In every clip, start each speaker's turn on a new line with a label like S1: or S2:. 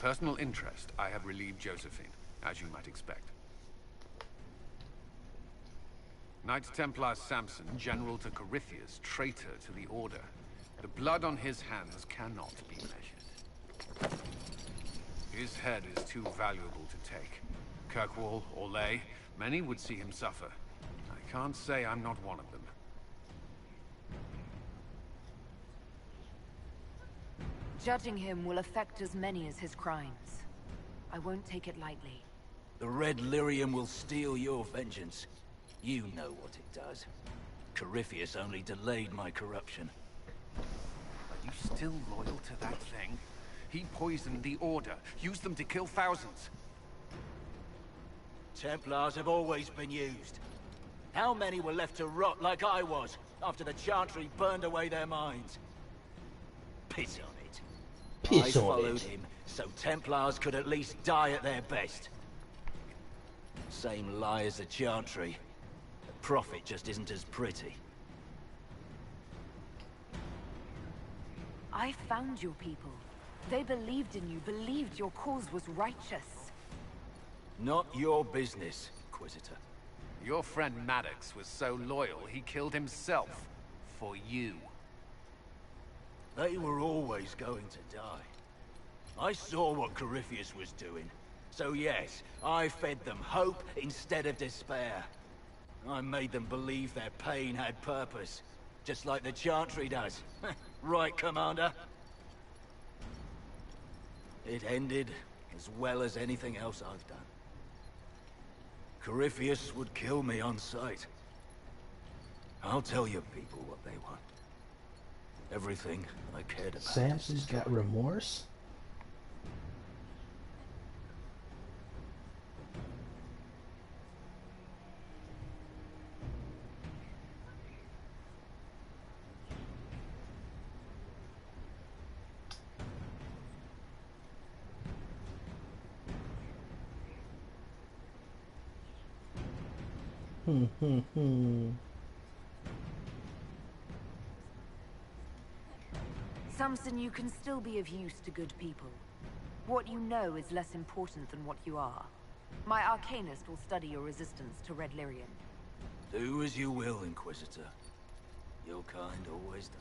S1: personal interest, I have relieved Josephine, as you might expect. Knight Templar Samson, general to Corypheus, traitor to the Order. The blood on his hands cannot be measured. His head is too valuable to take. Kirkwall, Orlais, many would see him suffer. I can't say I'm not one of them.
S2: Judging him will affect as many as his crimes. I won't take it lightly.
S3: The Red Lyrium will steal your vengeance. You know what it does. Corypheus only delayed my corruption.
S1: Are you still loyal to that thing? He poisoned the Order, used them to kill thousands.
S3: Templars have always been used. How many were left to rot like I was, after the Chantry burned away their minds? Piss on it.
S4: Piss
S3: I
S4: on
S3: followed
S4: it.
S3: him, so Templars could at least die at their best. Same lie as the Chantry. The Prophet just isn't as pretty.
S2: I found your people. They believed in you, believed your cause was righteous.
S3: Not your business, Inquisitor.
S1: Your friend Maddox was so loyal, he killed himself. For you.
S3: They were always going to die. I saw what Corypheus was doing. So yes, I fed them hope instead of despair. I made them believe their pain had purpose. Just like the Chantry does. Right, Commander? It ended as well as anything else I've done. Corypheus would kill me on sight. I'll tell your people what they want. Everything I cared about.
S4: Samson's got remorse?
S2: Samson, you can still be of use to good people. What you know is less important than what you are. My Arcanist will study your resistance to Red Lyrium.
S3: Do as you will, Inquisitor. Your kind always does.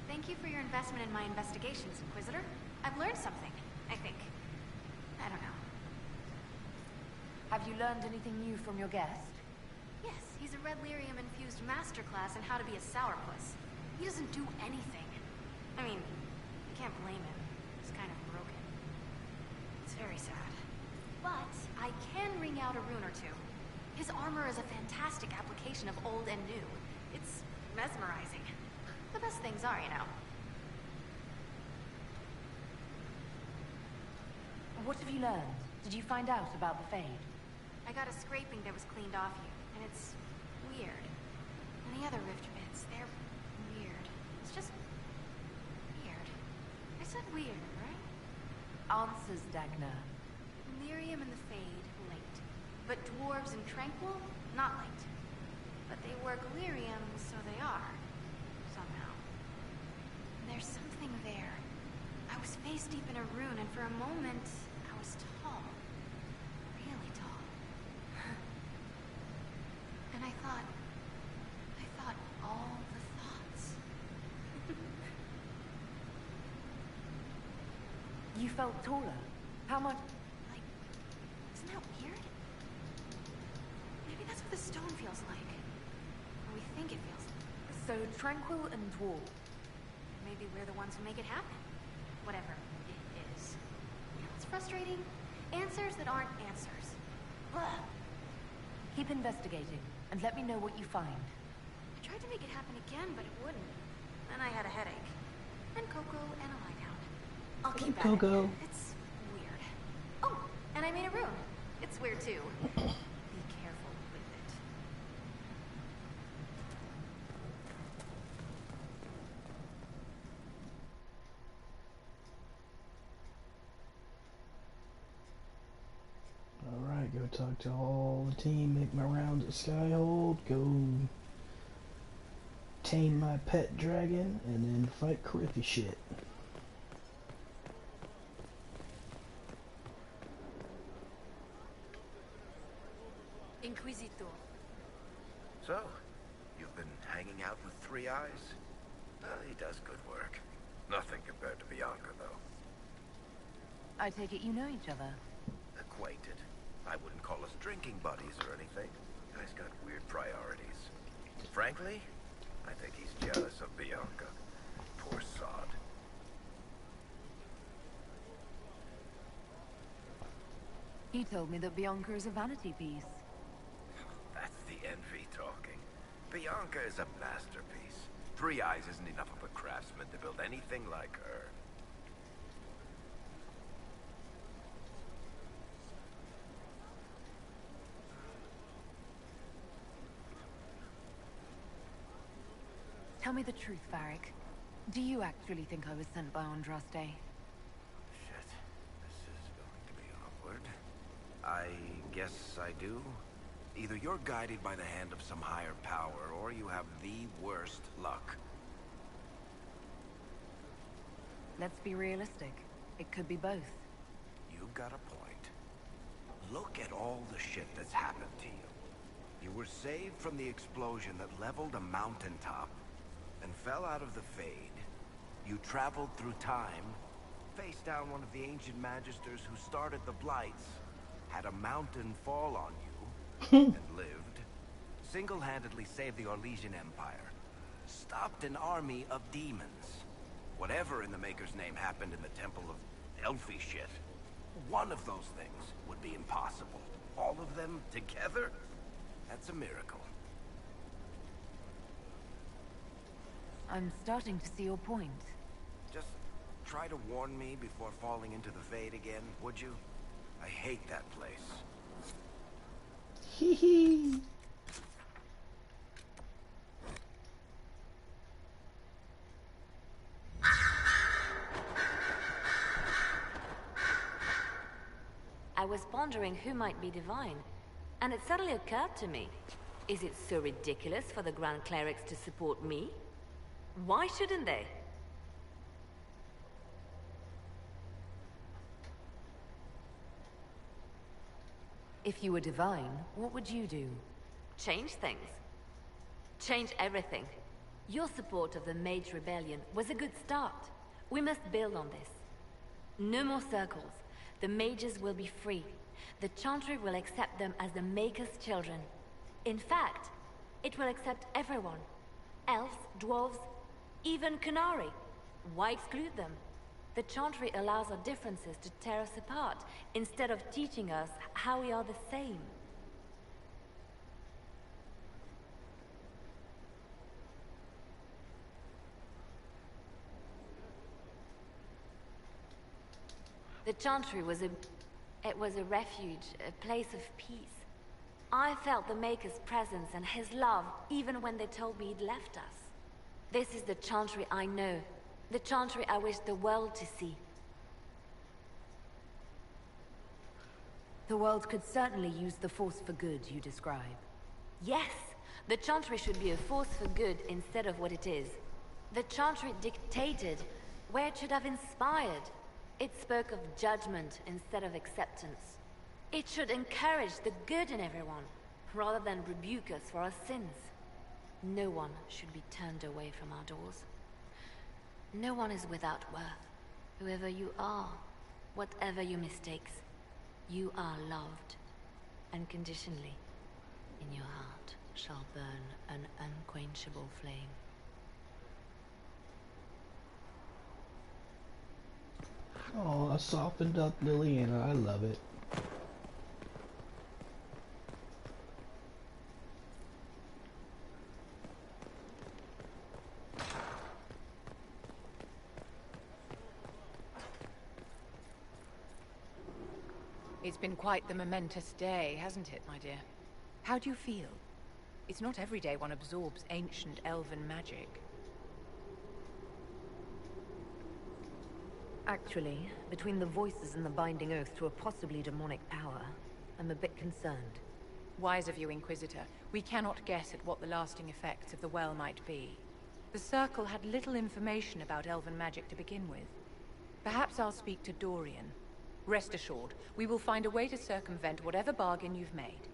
S5: Thank you for your investment in my investigations, Inquisitor. I've learned something, I think. I don't know.
S2: Have you learned anything new from your guest?
S5: Yes, he's a Red Lyrium-infused masterclass in how to be a sourpuss. He doesn't do anything. I mean, you can't blame him. He's kind of broken. It's very sad. But I can ring out a rune or two. His armor is a fantastic application of old and new. It's mesmerizing. The best things are, you know.
S2: What have you learned? Did you find out about the Fade?
S5: I got a scraping that was cleaned off you, and it's weird. And the other rift bits, they're weird. It's just weird. I said weird, right?
S2: Answers, Dagna.
S5: Lyrium and the Fade, linked. But dwarves and Tranquil, not linked. But they work Lyrium, so they are. Somehow. And there's something there. I was face deep in a rune, and for a moment, I was tall. Really tall. And I thought all the thoughts.
S2: You felt taller. How much?
S5: Like, isn't that weird? Maybe that's what the stone feels like. Or we think it feels like.
S2: So, Tranquil and Dwarf.
S5: Maybe we're the ones who make it happen. Whatever it is. You know what's frustrating? Answers that aren't answers. Blah.
S2: Keep investigating, and let me know what you find.
S5: I tried to make it happen again, but it wouldn't. and I had a headache. And Coco and a lie down. I'll keep at
S4: Coco.
S5: it. It's weird. Oh, and I made a rune. It's weird too. Be careful with it.
S4: Alright, go talk to all the team, make my rounds at Skyhold, go tame my pet dragon, and then fight Coryphy shit.
S2: Inquisitor.
S6: So, you've been hanging out with Three Eyes? Well, he does good work. Nothing compared to Bianca, though.
S2: I take it you know each other.
S6: Acquainted. I wouldn't call us drinking buddies or anything. Guy's got weird priorities. Frankly, I think he's jealous of Bianca. Poor sod.
S2: He told me that Bianca is a vanity piece.
S6: That's the envy talking. Bianca is a masterpiece. Three Eyes isn't enough of a craftsman to build anything like her.
S2: Tell me the truth, Varric. Do you actually think I was sent by Andraste?
S6: Shit. This is going to be awkward. I guess I do. Either you're guided by the hand of some higher power, or you have the worst luck.
S2: Let's be realistic. It could be both.
S6: You've got a point. Look at all the shit that's happened to you. You were saved from the explosion that leveled a mountaintop and fell out of the Fade. You traveled through time, faced down one of the ancient magisters who started the Blights, had a mountain fall on you, and lived, single-handedly saved the Orlesian Empire, stopped an army of demons. Whatever in the Maker's name happened in the Temple of Elfie shit, one of those things would be impossible. All of them together? That's a miracle.
S2: I'm starting to see your point.
S6: Just try to warn me before falling into the Fade again, would you? I hate that place.
S4: Hee hee.
S7: I was pondering who might be divine, and it suddenly occurred to me. Is it so ridiculous for the Grand Clerics to support me? Why shouldn't they?
S2: If you were divine, what would you do?
S7: Change things. Change everything. Your support of the Mage Rebellion was a good start. We must build on this. No more circles. The mages will be free. The Chantry will accept them as the Maker's children. In fact, it will accept everyone. Elves, dwarves, even Qunari. Why exclude them? The Chantry allows our differences to tear us apart, instead of teaching us how we are the same. The Chantry was a refuge, a place of peace. I felt the Maker's presence and his love, even when they told me he'd left us. This is the Chantry I know. The Chantry I wish the world to see.
S2: The world could certainly use the Force for good you describe.
S7: Yes, the Chantry should be a force for good instead of what it is. The Chantry dictated where it should have inspired. It spoke of judgment instead of acceptance. It should encourage the good in everyone, rather than rebuke us for our sins. No one should be turned away from our doors. No one is without worth. Whoever you are, whatever your mistakes, you are loved. Unconditionally. In your heart shall burn an unquenchable flame.
S4: Oh, a softened up Liliana. I love it.
S8: It's been quite the momentous day, hasn't it, my dear? How do you feel? It's not every day one absorbs ancient elven magic.
S2: Actually, between the voices and the binding oath to a possibly demonic power, I'm a bit concerned.
S8: Wise of you, Inquisitor. We cannot guess at what the lasting effects of the well might be. The Circle had little information about elven magic to begin with. Perhaps I'll speak to Dorian. Rest assured, we will find a way to circumvent whatever bargain you've made.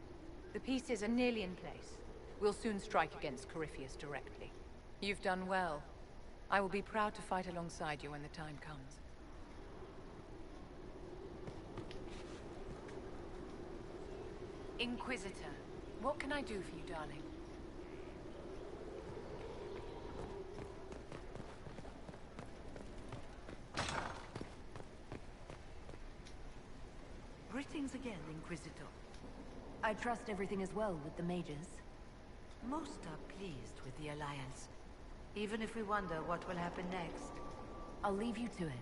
S8: The pieces are nearly in place. We'll soon strike against Corypheus directly. You've done well. I will be proud to fight alongside you when the time comes. Inquisitor, what can I do for you, darling?
S9: Greetings again, Inquisitor.
S2: I trust everything is well with the mages.
S9: Most are pleased with the Alliance, even if we wonder what will happen next.
S2: I'll leave you to it.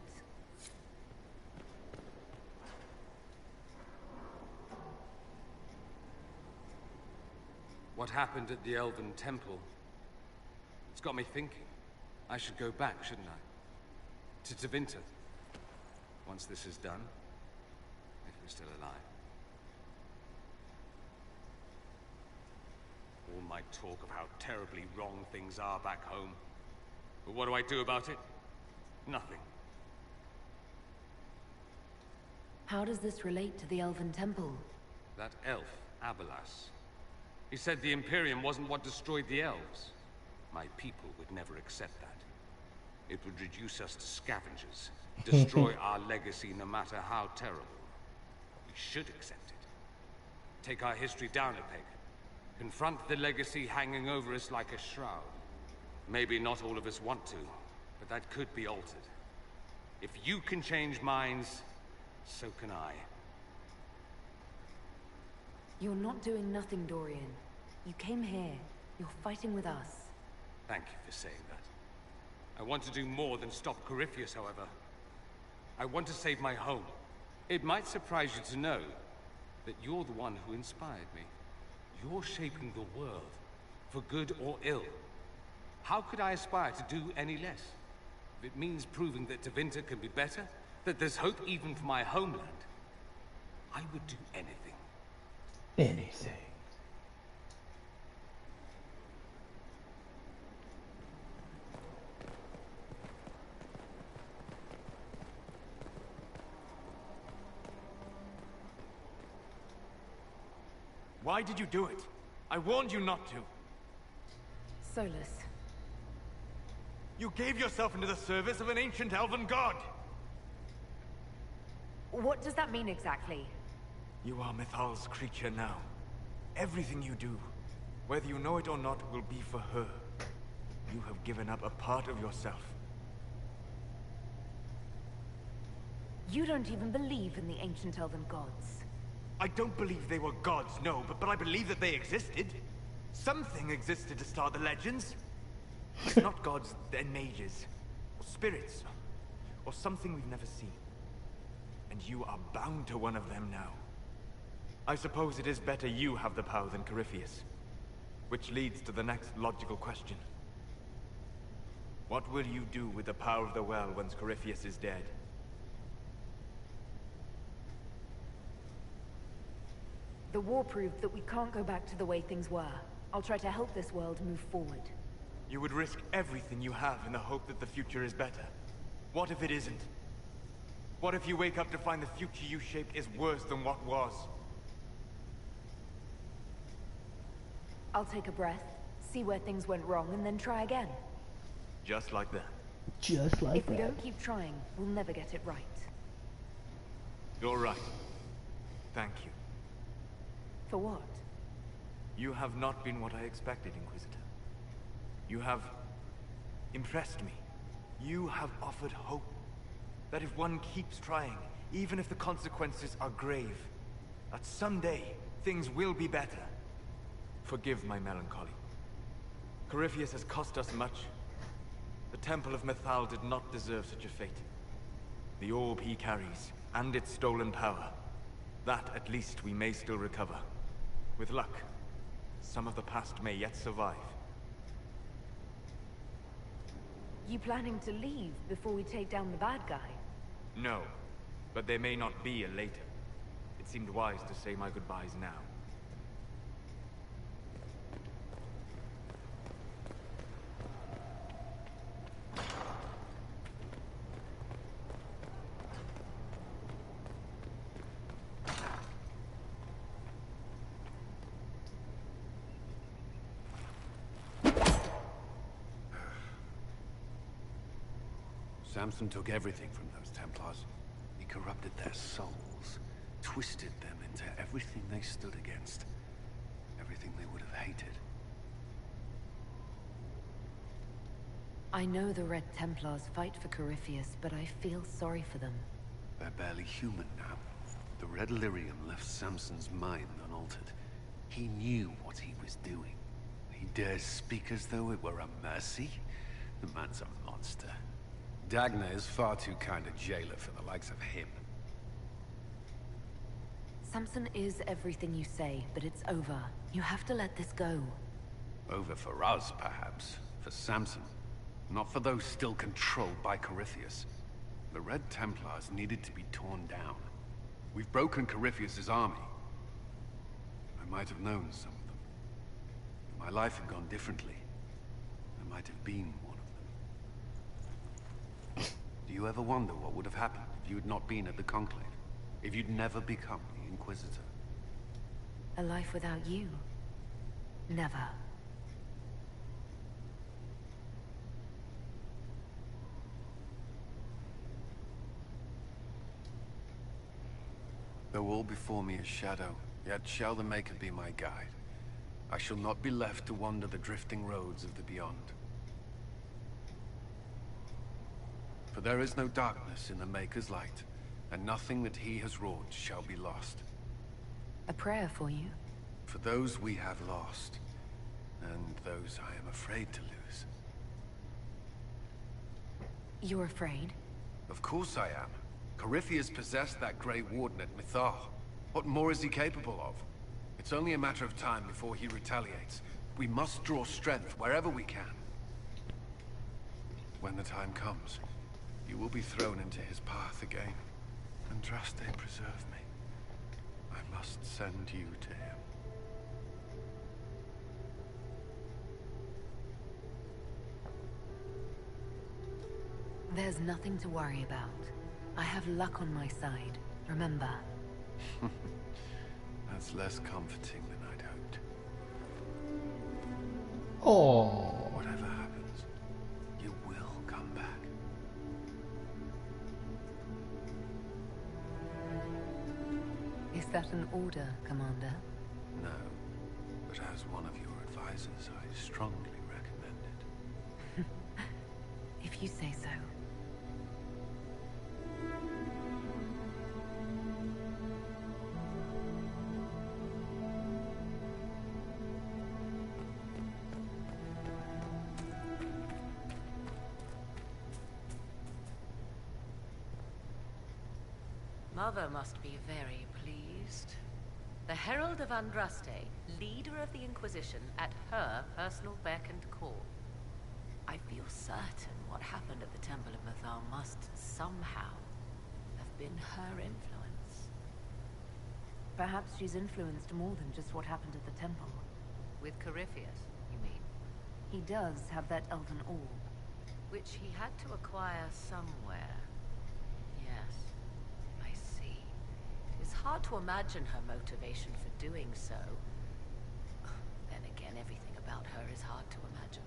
S10: What happened at the Elven Temple? It's got me thinking. I should go back, shouldn't I? To Tevinter. Once this is done. If we're still alive. All my talk of how terribly wrong things are back home. But what do I do about it? Nothing.
S2: How does this relate to the Elven Temple?
S10: That elf, Abelas. He said the Imperium wasn't what destroyed the elves. My people would never accept that. It would reduce us to scavengers, destroy our legacy no matter how terrible. We should accept it. Take our history down a peg. Confront the legacy hanging over us like a shroud. Maybe not all of us want to, but that could be altered. If you can change minds, so can I.
S2: You're not doing nothing, Dorian. You came here. You're fighting with us.
S10: Thank you for saying that. I want to do more than stop Corypheus, however. I want to save my home. It might surprise you to know that you're the one who inspired me. You're shaping the world, for good or ill. How could I aspire to do any less? If it means proving that Tevinter can be better, that there's hope even for my homeland, I would do anything.
S4: Anything.
S3: Why did you do it? I warned you not to.
S2: Solus.
S3: You gave yourself into the service of an ancient elven god!
S2: What does that mean exactly?
S3: You are Mythal's creature now. Everything you do, whether you know it or not, will be for her. You have given up a part of yourself.
S2: You don't even believe in the ancient elven gods.
S3: I don't believe they were gods, no, but I believe that they existed. Something existed to start the legends. It's not gods, they're mages. Or spirits. Or something we've never seen. And you are bound to one of them now. I suppose it is better you have the power than Corypheus. Which leads to the next logical question. What will you do with the power of the well once Corypheus is dead?
S2: The war proved that we can't go back to the way things were. I'll try to help this world move forward.
S3: You would risk everything you have in the hope that the future is better. What if it isn't? What if you wake up to find the future you shaped is worse than what was?
S2: I'll take a breath, see where things went wrong, and then try again.
S3: Just like that.
S4: Just like
S2: If we
S4: that.
S2: don't keep trying, we'll never get it right.
S3: You're right. Thank you.
S2: For what?
S3: You have not been what I expected, Inquisitor. You have impressed me. You have offered hope. That if one keeps trying, even if the consequences are grave, that someday things will be better. Forgive my melancholy. Corypheus has cost us much. The Temple of Mythal did not deserve such a fate. The orb he carries, and its stolen power,
S11: That, at least, we may still recover. With luck, some of the past may yet survive.
S2: You planning to leave before we take down the bad guy?
S11: No, but there may not be a later. It seemed wise to say my goodbyes now.
S1: Samson took everything from those Templars. He corrupted their souls, twisted them into everything they stood against, everything they would have hated.
S2: I know the Red Templars fight for Corypheus, but I feel sorry for them.
S1: They're barely human now. The Red Lyrium left Samson's mind unaltered. He knew what he was doing. He dares speak as though it were a mercy? The man's a monster. Dagna is far too kind a jailer for the likes of him.
S2: Samson is everything you say, but it's over. You have to let this go.
S1: Over for us, perhaps. For Samson. Not for those still controlled by Corypheus. The Red Templars needed to be torn down. We've broken Corypheus's army. I might have known some of them. If my life had gone differently, I might have been one of them. Do you ever wonder what would have happened if you had not been at the Conclave? If you'd never become the Inquisitor?
S2: A life without you? Never.
S1: Though all before me is shadow, yet shall the Maker be my guide. I shall not be left to wander the drifting roads of the beyond. For there is no darkness in the Maker's light, and nothing that he has wrought shall be lost.
S2: A prayer for you?
S1: For those we have lost, and those I am afraid to lose.
S2: You're afraid?
S1: Of course I am. Corypheus possessed that Grey Warden at Mythal. What more is he capable of? It's only a matter of time before he retaliates. We must draw strength wherever we can. When the time comes, you will be thrown into his path again. Andraste, preserve me. I must send you to him.
S2: There's nothing to worry about. I have luck on my side, remember.
S1: That's less comforting than I'd hoped.
S4: Oh.
S1: Whatever happens, you will come back.
S2: Is that an order, Commander?
S1: No, but as one of your advisors, I strongly recommend it.
S2: If you say so.
S9: Mother must be very pleased. The Herald of Andraste, leader of the Inquisition, at her personal beck and call. I feel certain what happened at the Temple of Mythal must somehow have been her influence.
S2: Perhaps she's influenced more than just what happened at the temple.
S9: With Corypheus, you mean?
S2: He does have that elven orb.
S9: Which he had to acquire somewhere. Yes, I see. It's hard to imagine her motivation for doing so. Then again, everything about her is hard to imagine.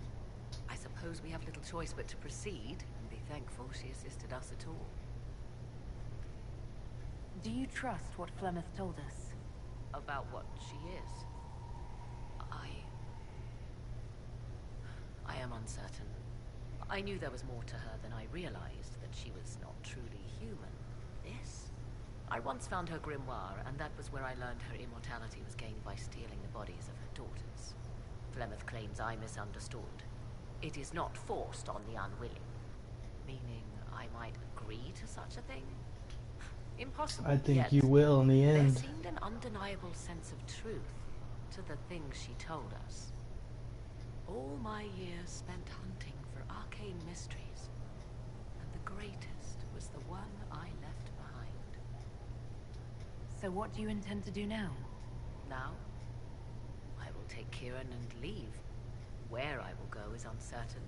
S9: I suppose we have little choice but to proceed, and be thankful she assisted us at all.
S2: Do you trust what Flemeth told us?
S9: About what she is? I am uncertain. I knew there was more to her than I realized, that she was not truly human. This? I once found her grimoire, and that was where I learned her immortality was gained by stealing the bodies of her daughters. Flemeth claims I misunderstood. It is not forced on the unwilling. Meaning I might agree to such a thing? Impossible.
S4: I think
S9: yet
S4: you will in the
S9: there
S4: end.
S9: seemed an undeniable sense of truth to the things she told us. All my years spent hunting for arcane mysteries, and the greatest was the one I left behind.
S2: So what do you intend to do now?
S9: Now, I will take Kieran and leave. Where I will go is uncertain.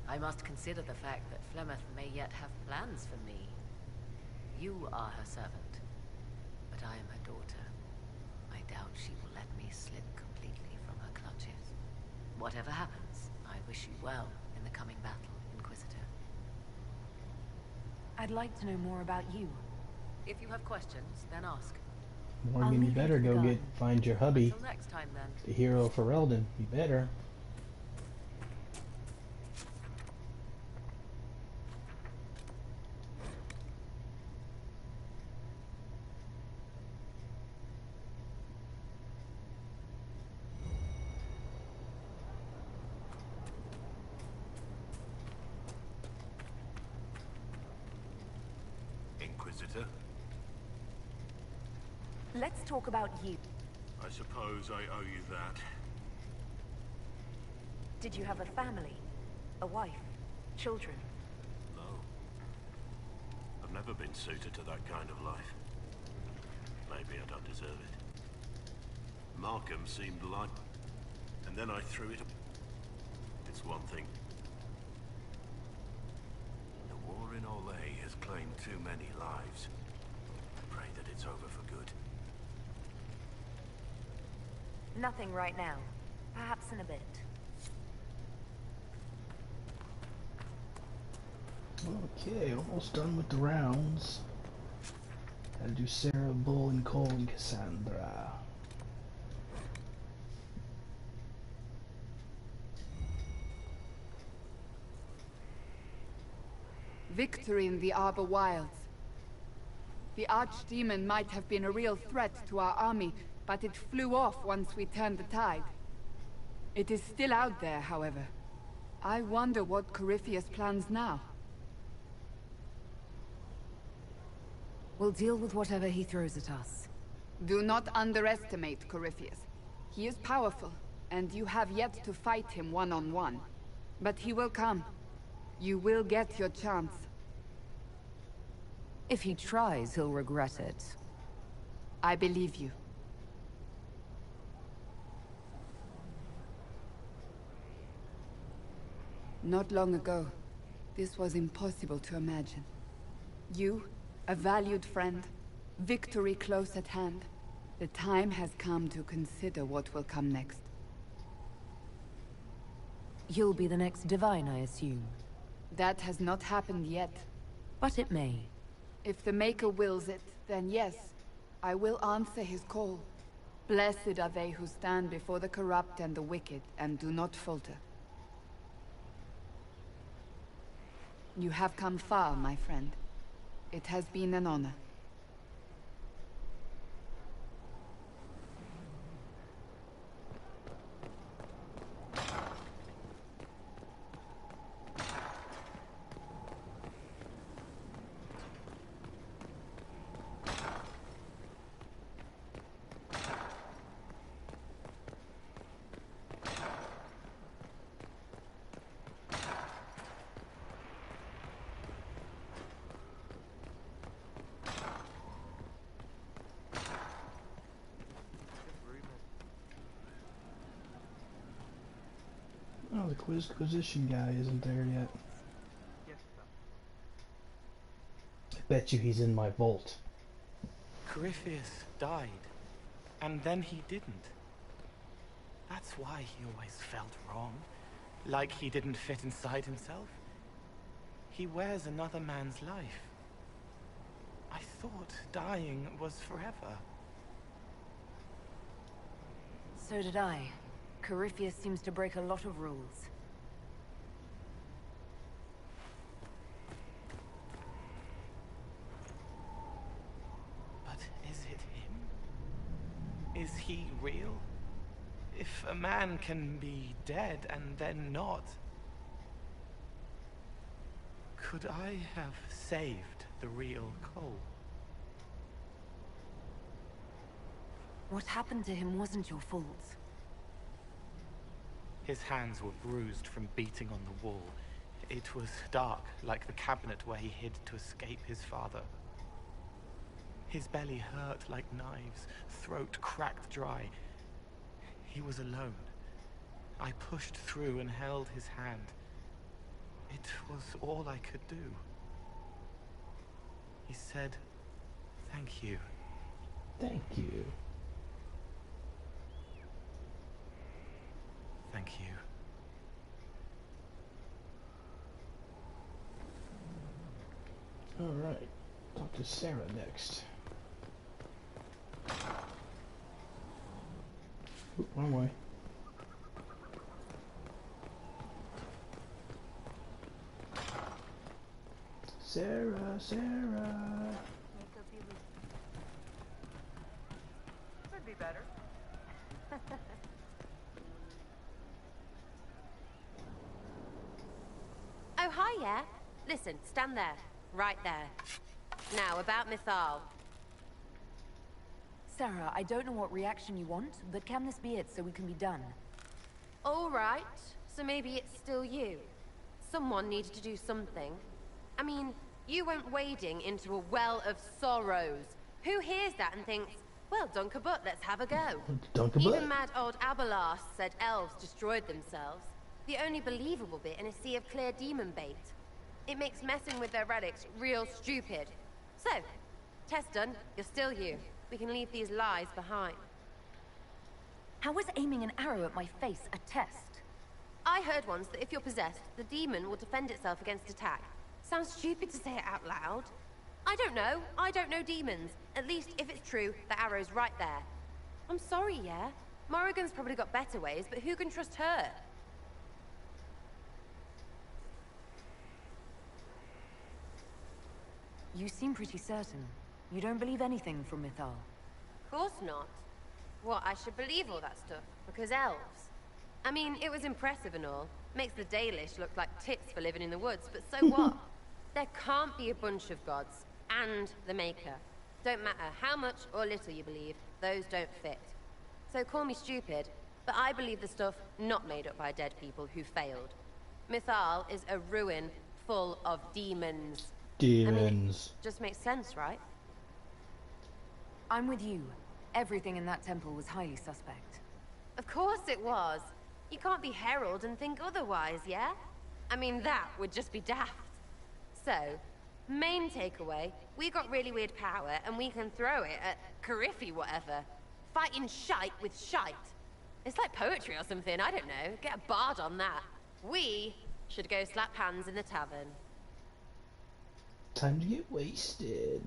S9: I must consider the fact that Flemeth may yet have plans for me. You are her servant, but I am her daughter. I doubt she will let me slip completely from her clutches. Whatever happens, I wish you well in the coming battle, Inquisitor.
S2: I'd like to know more about you.
S9: If you have questions, then ask.
S4: Morgan, you better go find your hubby.
S9: Until next time, then.
S4: The hero for Eldon. You better.
S6: Inquisitor?
S2: Let's talk about you.
S12: I suppose I owe you that.
S2: Did you have a family? A wife? Children?
S12: No. I've never been suited to that kind of life. Maybe I don't deserve it. Markham seemed like... and then I threw it up. It's one thing. The war in Orlais has claimed too many lives. I pray that it's over for good.
S2: Nothing right now. Perhaps in a bit.
S4: Okay, almost done with the rounds. Gotta do Sarah, Bull, and Cole, and Cassandra.
S13: Victory in the Arbor Wilds. The Archdemon might have been a real threat to our army, but it flew off once we turned the tide. It is still out there, however. I wonder what Corypheus plans now.
S2: We'll deal with whatever he throws at us.
S13: Do not underestimate Corypheus. He is powerful, and you have yet to fight him one-on-one. But he will come. You will get your chance.
S2: If he tries, he'll regret it.
S13: I believe you. Not long ago, this was impossible to imagine. You, a valued friend, victory close at hand. The time has come to consider what will come next.
S2: You'll be the next Divine, I assume.
S13: That has not happened yet.
S2: But it may.
S13: If the Maker wills it, then yes, I will answer his call. Blessed are they who stand before the corrupt and the wicked, and do not falter. You have come far, my friend. It has been an honor.
S4: Oh, the Quizquisition guy isn't there yet. I bet you he's in my vault.
S14: Corypheus died, and then he didn't. That's why he always felt wrong, like he didn't fit inside himself. He wears another man's life. I thought dying was forever.
S2: So did I. Corypheus seems to break a lot of rules.
S14: But is it him? Is he real? If a man can be dead and then not... Could I have saved the real Cole?
S2: What happened to him wasn't your fault.
S14: His hands were bruised from beating on the wall. It was dark, like the cabinet where he hid to escape his father. His belly hurt like knives, throat cracked dry. He was alone. I pushed through and held his hand. It was all I could do. He said, "Thank you."
S4: Thank you.
S14: Thank you.
S4: Alright, talk to Sarah next. Oop, wrong way. Sarah, Sarah.
S15: Could be better.
S16: Oh, hi, yeah. Listen, stand there. Right there. Now, about Mythal.
S2: Sarah, I don't know what reaction you want, but can this be it so we can be done?
S16: All right. So maybe it's still you. Someone needed to do something. I mean, you went wading into a well of sorrows. Who hears that and thinks, well, Dunkerbutt, let's have a go?
S4: Dunkerbutt?
S16: Even mad old Abelas said elves destroyed themselves. The only believable bit in a sea of clear demon bait. It makes messing with their relics real stupid. So, test done. You're still you. We can leave these lies behind.
S2: How was aiming an arrow at my face a test?
S16: I heard once that if you're possessed, the demon will defend itself against attack. Sounds stupid to say it out loud. I don't know. I don't know demons. At least, if it's true, the arrow's right there. I'm sorry, yeah? Morrigan's probably got better ways, but who can trust her?
S2: You seem pretty certain. You don't believe anything from Mythal.
S16: Of course not. What, I should believe all that stuff? Because elves? I mean, it was impressive and all. Makes the Dalish look like tits for living in the woods, but so what? There can't be a bunch of gods, and the Maker. Don't matter how much or little you believe, those don't fit. So call me stupid, but I believe the stuff not made up by dead people who failed. Mythal is a ruin full of demons.
S4: Demons.
S16: I mean, it just makes sense, right?
S2: I'm with you. Everything in that temple was highly suspect.
S16: Of course it was. You can't be Herald and think otherwise, yeah? I mean, that would just be daft. So, main takeaway, we got really weird power and we can throw it at Coryphi whatever. Fighting shite with shite. It's like poetry or something, I don't know. Get a bard on that. We should go slap hands in the tavern.
S4: Time to get wasted.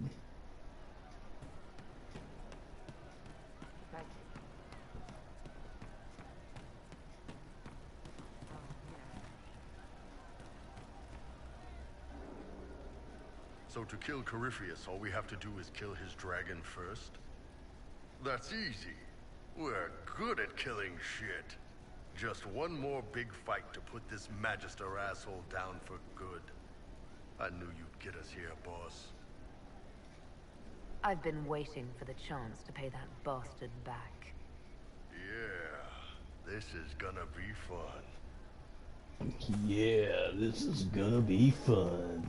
S17: So to kill Corypheus, all we have to do is kill his dragon first? That's easy. We're good at killing shit. Just one more big fight to put this Magister asshole down for good. I knew you'd get us here, boss.
S2: I've been waiting for the chance to pay that bastard back.
S17: Yeah, this is gonna be fun.
S4: Yeah, this is gonna be fun.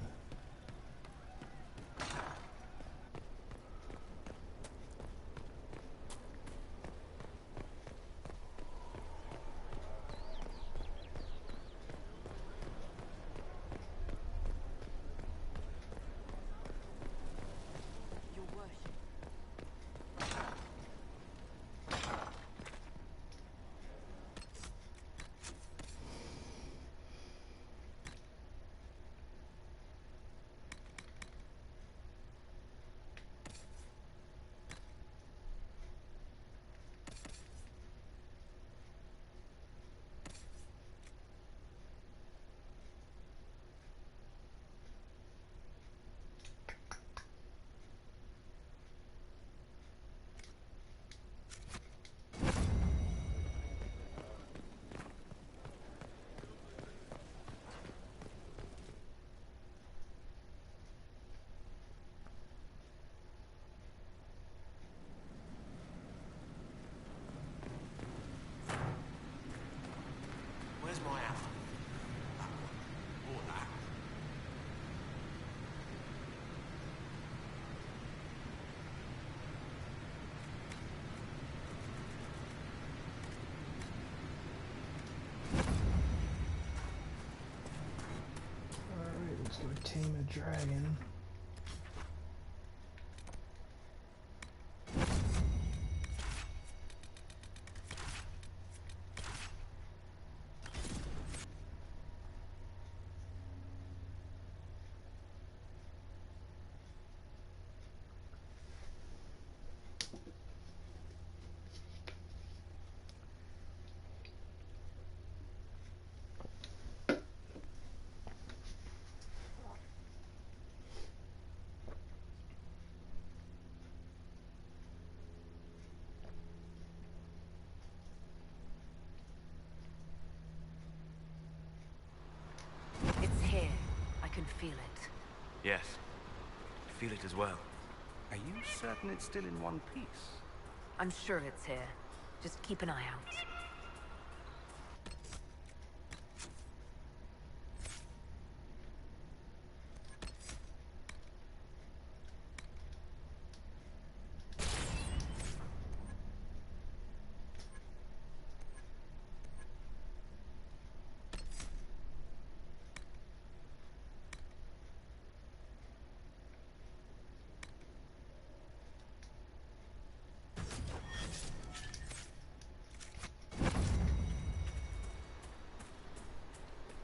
S4: dragon.
S2: It's here. I can feel it.
S11: Yes. I feel it as well.
S6: Are you certain it's still in one piece?
S2: I'm sure it's here. Just keep an eye out.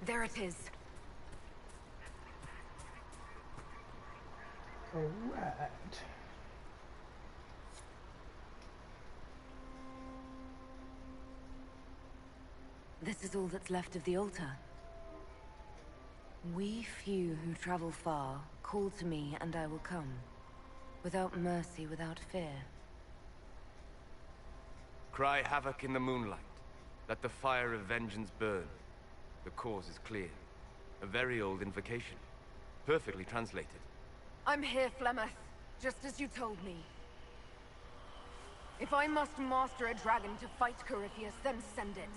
S2: There it is.
S4: Alright.
S2: This is all that's left of the altar. We few who travel far, call to me and I will come. Without mercy, without fear.
S11: Cry havoc in the moonlight. Let the fire of vengeance burn. The cause is clear. A very old invocation. Perfectly translated.
S2: I'm here, Flemeth, just as you told me. If I must master a dragon to fight Corypheus, then send it.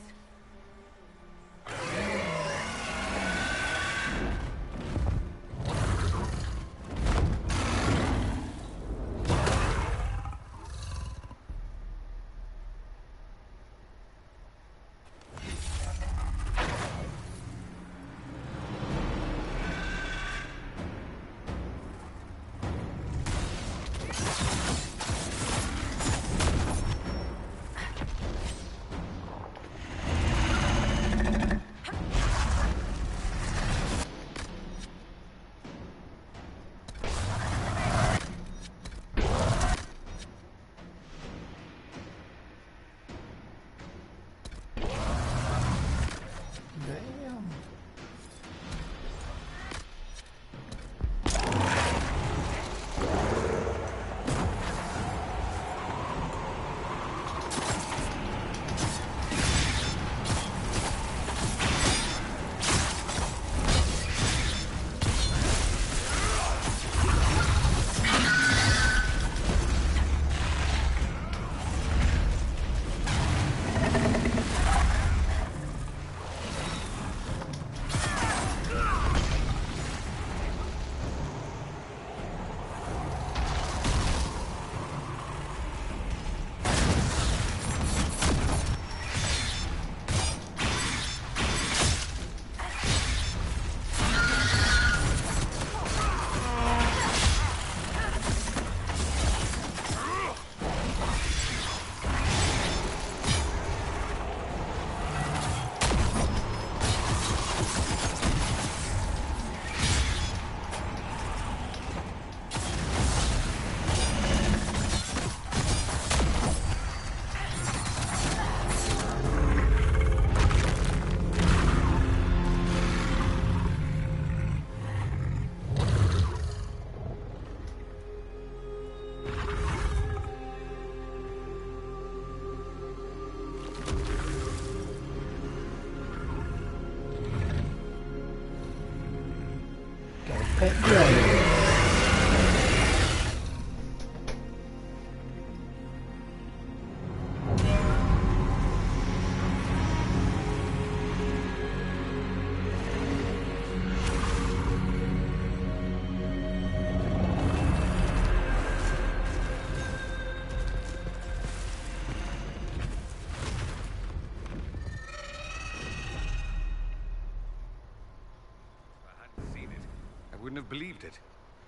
S1: wouldn't have believed it.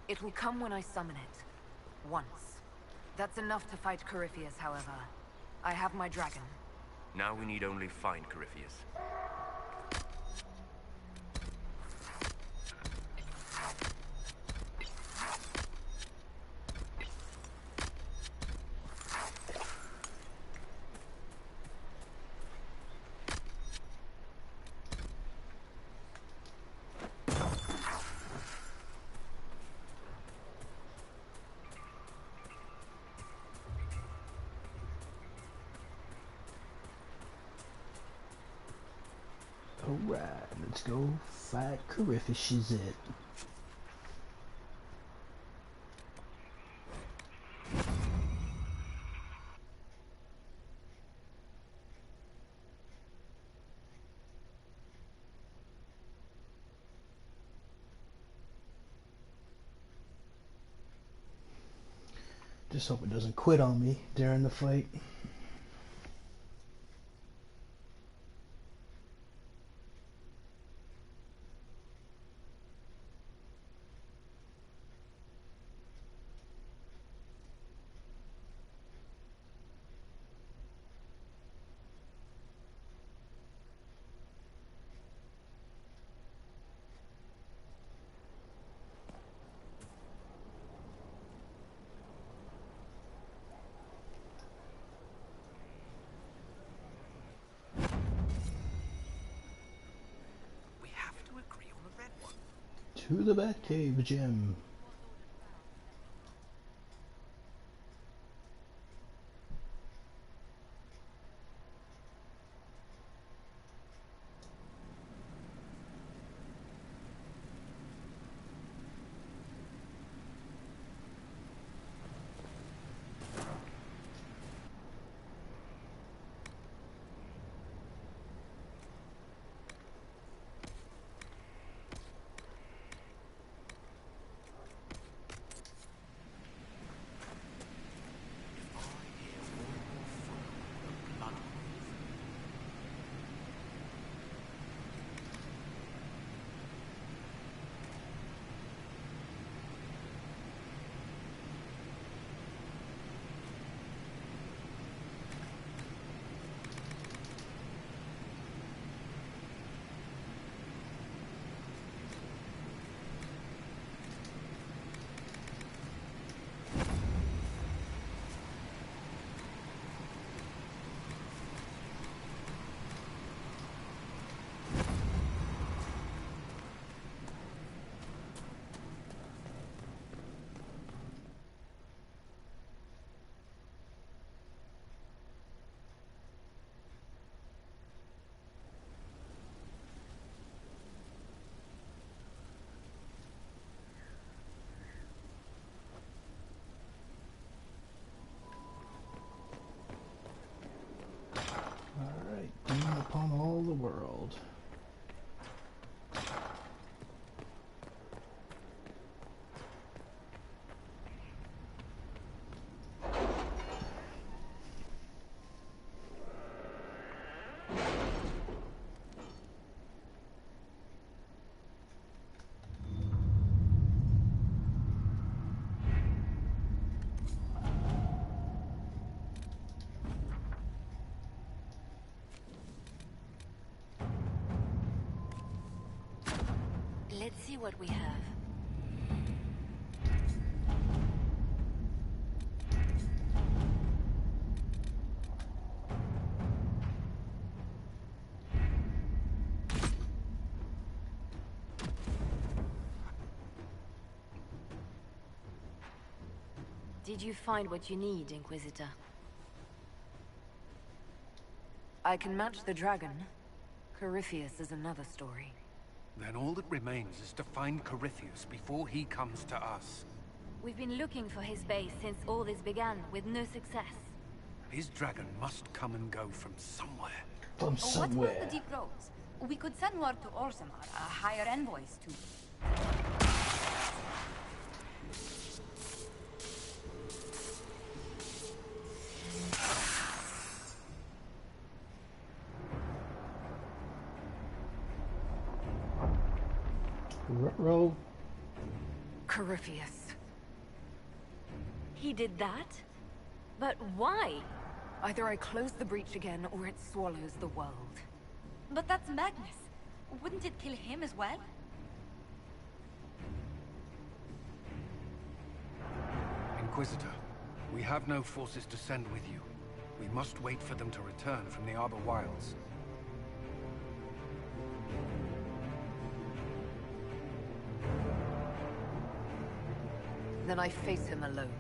S2: It will come when I summon it. Once. That's enough to fight Corypheus, however. I have my dragon.
S11: Now we need only find Corypheus.
S4: Alright, let's go fight Corypheus is it. Just hope it doesn't quit on me during the fight. To the Batcave, Jim. Upon all the world.
S7: Let's see what we have. Did you find what you need, Inquisitor?
S2: I can match the dragon. Corypheus is another story.
S1: Then all that remains is to find Corypheus before he comes to us.
S7: We've been looking for his base since all this began, with no success.
S1: His dragon must come and go from somewhere.
S4: From somewhere.
S18: What about the deep roads? We could send word to Orzammar, hire envoys to...
S4: Row.
S2: Corypheus.
S7: He did that? But why?
S2: Either I close the breach again, or it swallows the world.
S18: But that's Magnus. Wouldn't it kill him as well?
S1: Inquisitor, we have no forces to send with you. We must wait for them to return from the Arbor Wilds.
S2: Then I face him alone.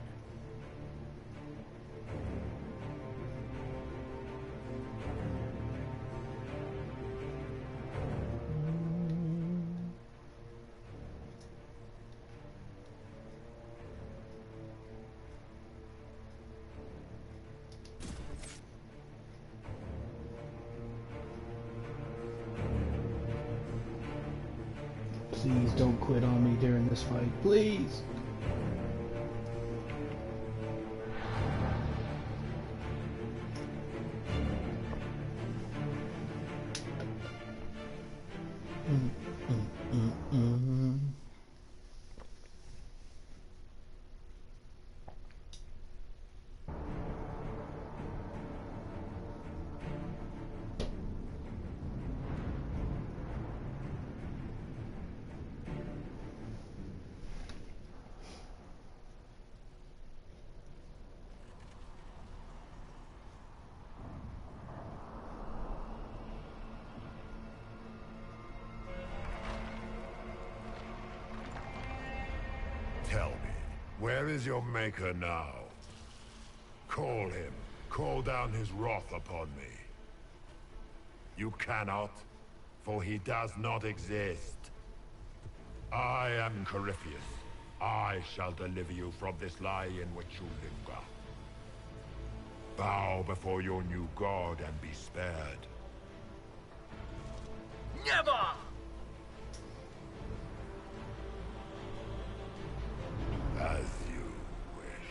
S4: Please don't quit on me during this fight, please.
S17: Tell me, where is your maker now? Call him. Call down his wrath upon me. You cannot, for he does not exist. I am Corypheus. I shall deliver you from this lie in which you linger. Bow before your new god and be spared.
S3: Never!
S17: As you wish.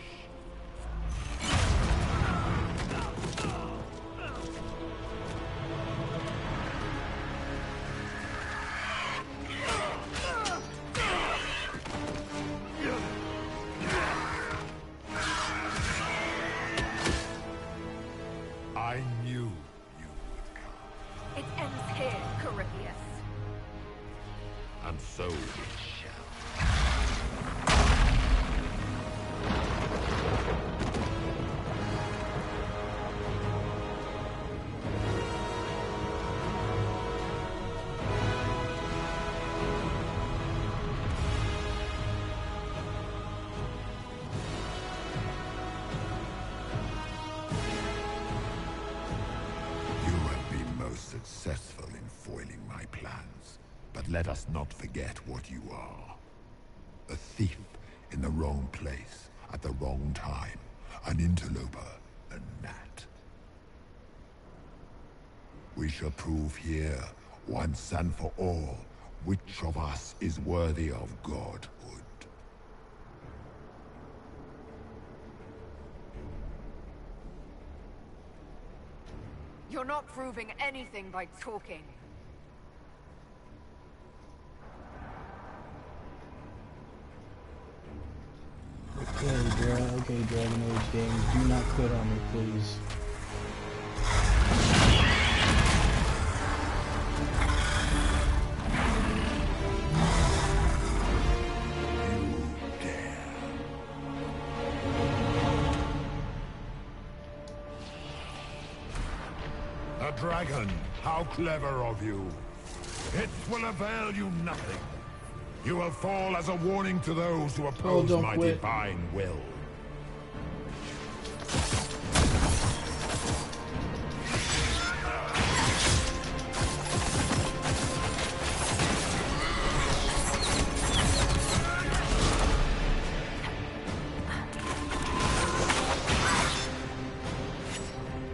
S17: I knew you would come.
S2: It ends here, Corypheus.
S17: And so it shall. Successful in foiling my plans, but let us not forget what you are. A thief in the wrong place at the wrong time, an interloper, a gnat. We shall prove here, once and for all, which of us is worthy of godhood.
S2: You're not proving anything by talking.
S4: Okay, Dragon Age games, do not quit on me, please.
S17: A dragon! How clever of you! It will avail you nothing. You will fall as a warning to those who oppose my divine will.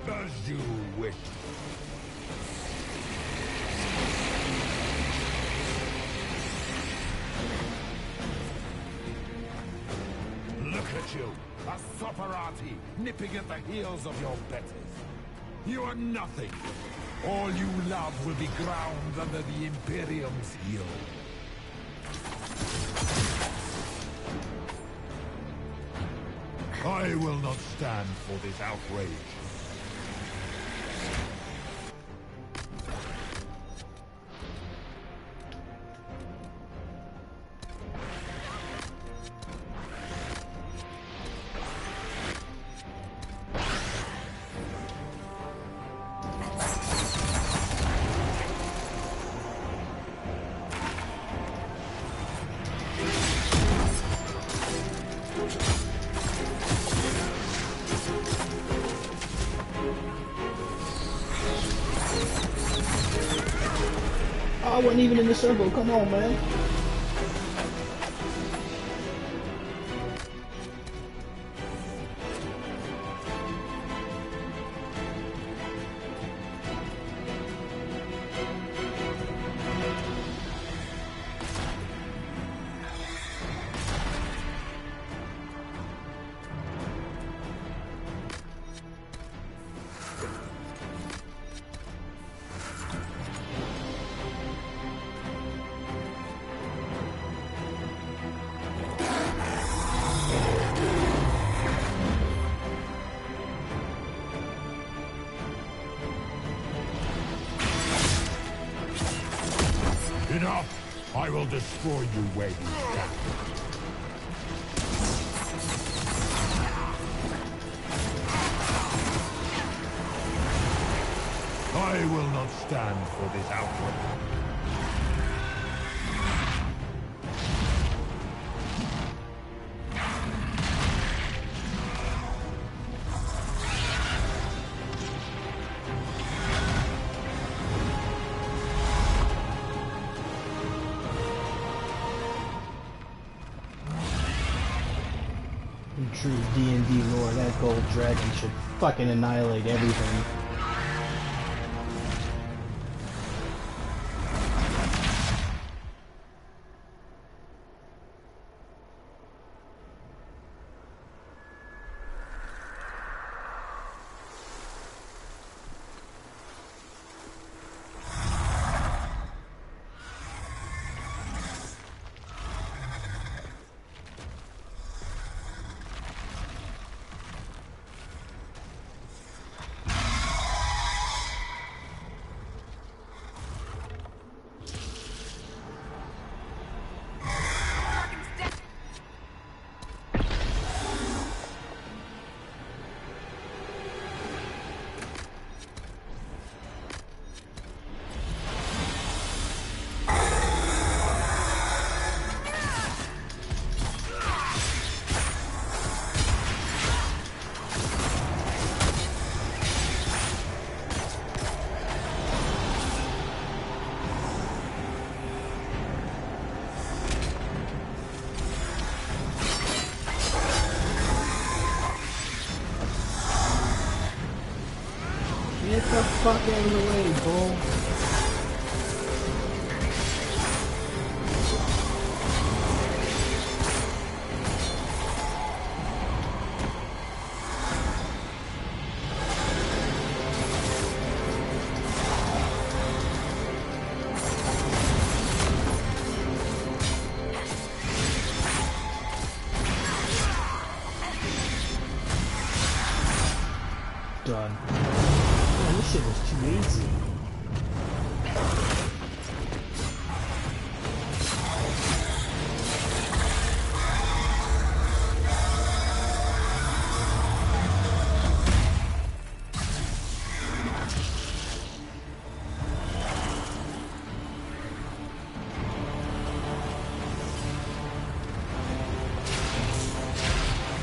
S17: As you wish. You, a Soparati, nipping at the heels of your betters. You are nothing. All you love will be ground under the Imperium's heel.
S19: I will not stand for this outrage.
S4: I wasn't even in the circle, come on, man. Enough! I will destroy you where you stand. I will not stand for this outrage. In true D&D lore, that gold dragon should fucking annihilate everything. Get the fuck out of the way, bull. Done. Man, this shit was too easy.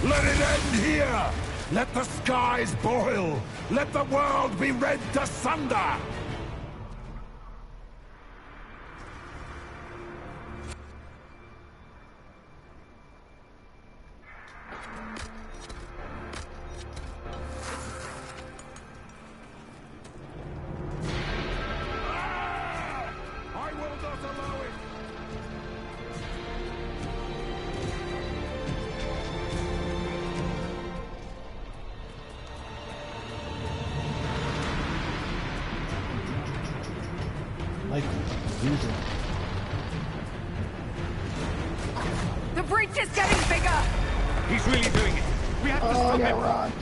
S19: Let it end here! Let the skies boil! Let the world be rent asunder! I will not allow it!
S4: Like, use it.
S15: The breach is getting bigger!
S10: He's really doing it.
S19: We have to
S4: Oh,
S19: stop
S4: I got
S19: him!
S4: rocked.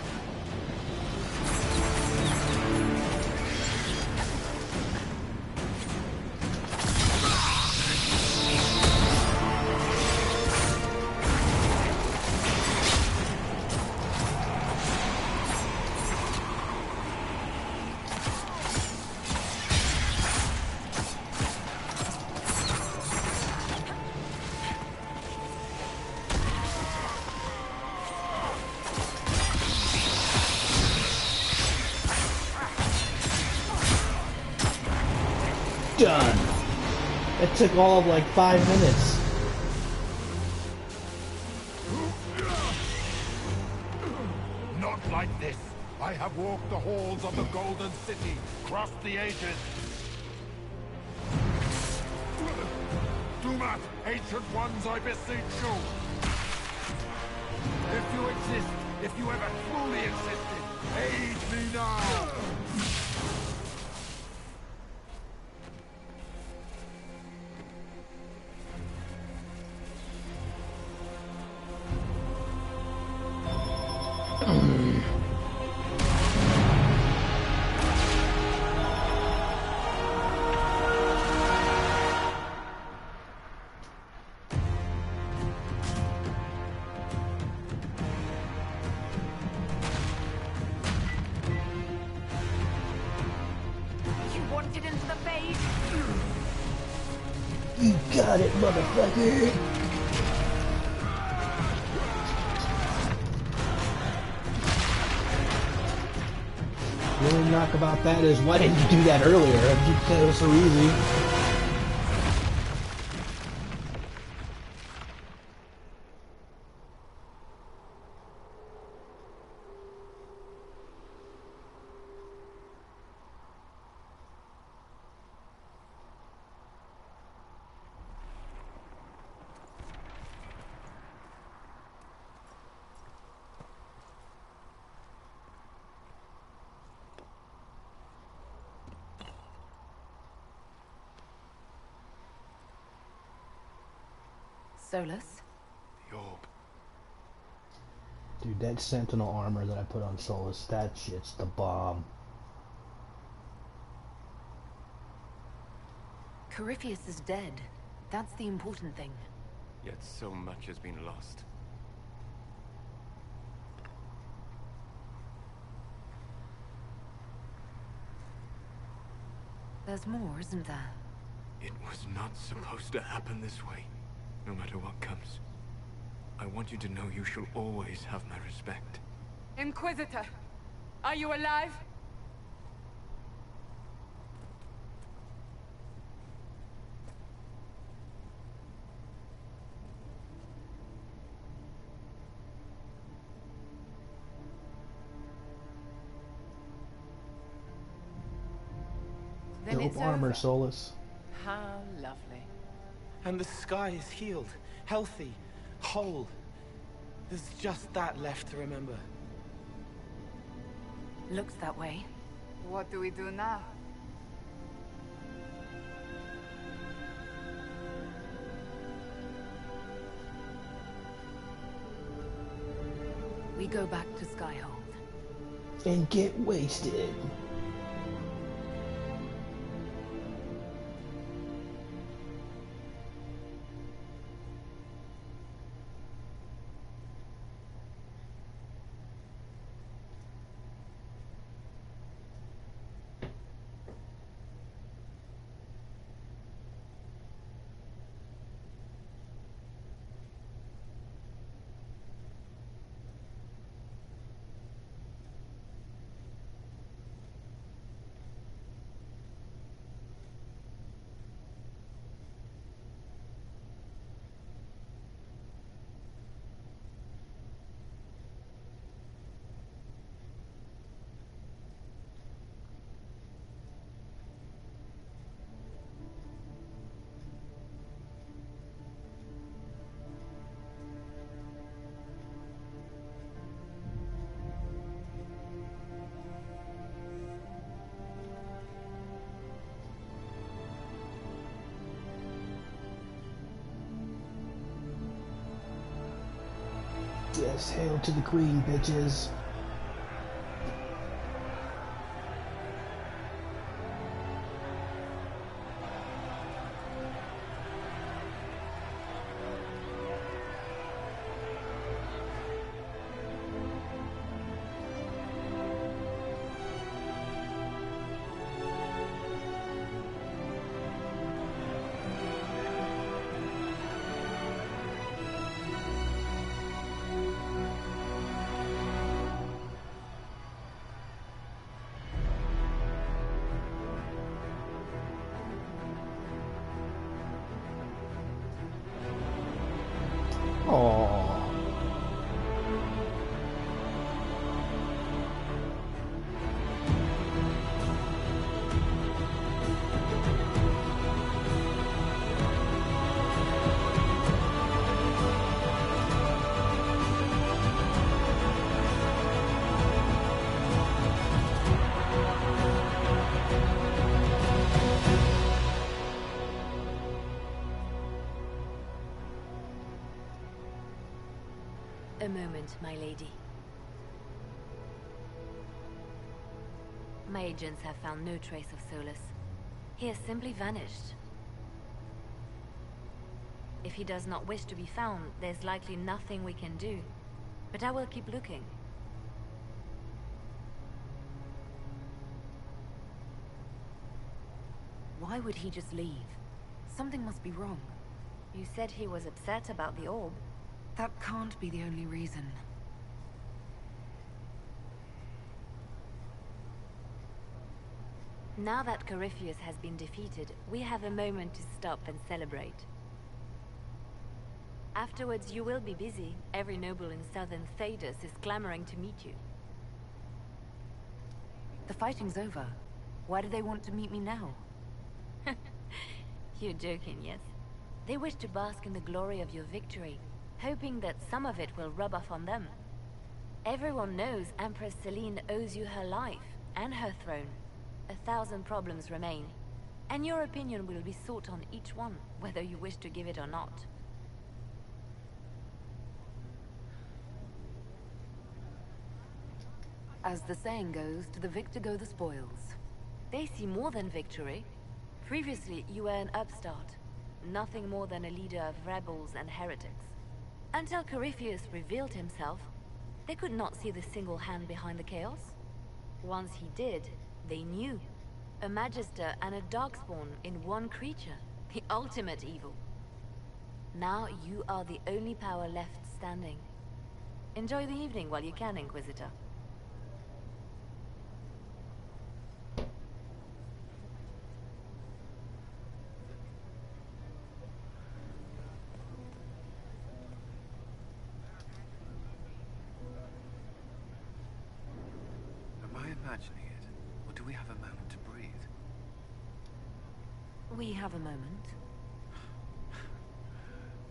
S4: Done. It took all of like 5 minutes.
S19: Not like this. I have walked the halls of the Golden City, crossed the ages. Dumat, ancient ones, I beseech you. If you exist, if you ever truly existed, aid me now.
S2: You wanted into the Fade?
S4: You got it, motherfucker. The only knock about that is, why didn't you do that earlier? That was so easy.
S2: Solus?
S17: The orb.
S4: Dude, that Sentinel armor that I put on Solus, that shit's the bomb.
S2: Corypheus is dead. That's the important thing.
S11: Yet so much has been lost.
S2: There's more, isn't there?
S3: It was not supposed to happen this way, no matter what comes. I want you to know you shall always have my respect.
S13: Inquisitor, are you alive?
S8: Then
S4: Dope
S8: it's
S4: armor,
S8: over.
S4: Solus.
S8: How lovely.
S14: And the sky is healed, healthy, whole. There's just that left to remember.
S2: Looks that way.
S13: What do we do now?
S2: We go back to Skyhold.
S4: And get wasted. Yes, hail to the queen, bitches. Aww.
S7: A moment, my lady. My agents have found no trace of Solus. He has simply vanished. If he does not wish to be found, there's likely nothing we can do. But I will keep looking.
S2: Why would he just leave? Something must be wrong.
S7: You said he was upset about the orb.
S2: That can't be the only reason.
S7: Now that Corypheus has been defeated, we have a moment to stop and celebrate. Afterwards, you will be busy. Every noble in southern Thedas is clamoring to meet you.
S2: The fighting's over. Why do they want to meet me now?
S7: You're joking, yes? They wish to bask in the glory of your victory, hoping that some of it will rub off on them. Everyone knows Empress Celine owes you her life and her throne. 1,000 problems remain, and your opinion will be sought on each one, whether you wish to give it or not.
S2: As the saying goes, to the victor go the spoils.
S7: They see more than victory. Previously, you were an upstart, nothing more than a leader of rebels and heretics. Until Corypheus revealed himself, they could not see the single hand behind the chaos. Once he did, they knew. A Magister and a Darkspawn in one creature. The ultimate evil. Now you are the only power left standing. Enjoy the evening while you can, Inquisitor.
S1: Am I imagining it? Or do we have a moment to breathe?
S2: We have a moment.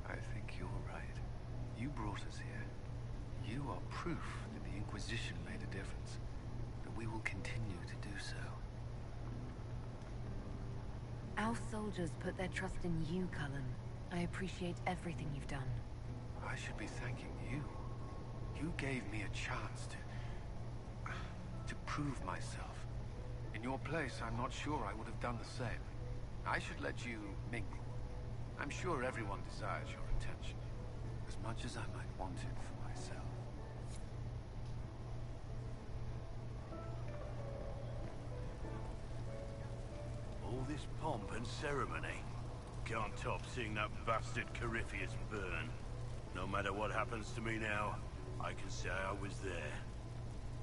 S1: I think you're right. You brought us here. You are proof that the Inquisition made a difference. That we will continue to do so.
S2: Our soldiers put their trust in you, Cullen. I appreciate everything you've done.
S1: I should be thanking you. You gave me a chance to prove myself. In your place, I'm not sure I would have done the same. I should let you mingle. I'm sure everyone desires your attention, as much as I might want it for myself.
S12: All this pomp and ceremony. Can't top seeing that bastard Corypheus burn. No matter what happens to me now, I can say I was there.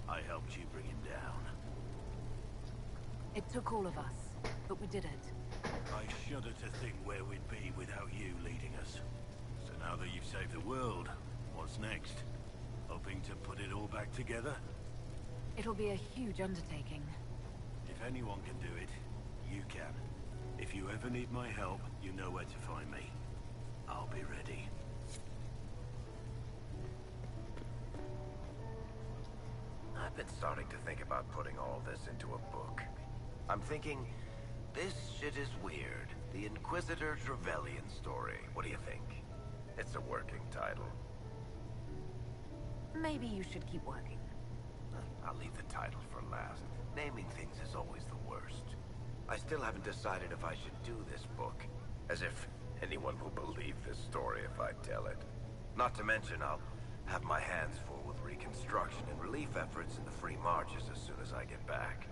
S12: I helped you bring him down.
S2: It took all of us, but we did it.
S12: I shudder to think where we'd be without you leading us. So now that you've saved the world, what's next? Hoping to put it all back together?
S2: It'll be a huge undertaking.
S12: If anyone can do it, you can. If you ever need my help, you know where to find me. I'll be ready.
S6: I've been starting to think about putting all this into a book. I'm thinking, this shit is weird. The Inquisitor Trevelyan story. What do you think? It's a working title.
S2: Maybe you should keep working.
S6: I'll leave the title for last. Naming things is always the worst. I still haven't decided if I should do this book. As if anyone will believe this story if I tell it. Not to mention, I'll have my hands full with reconstruction and relief efforts in the Free Marches as soon as I get back.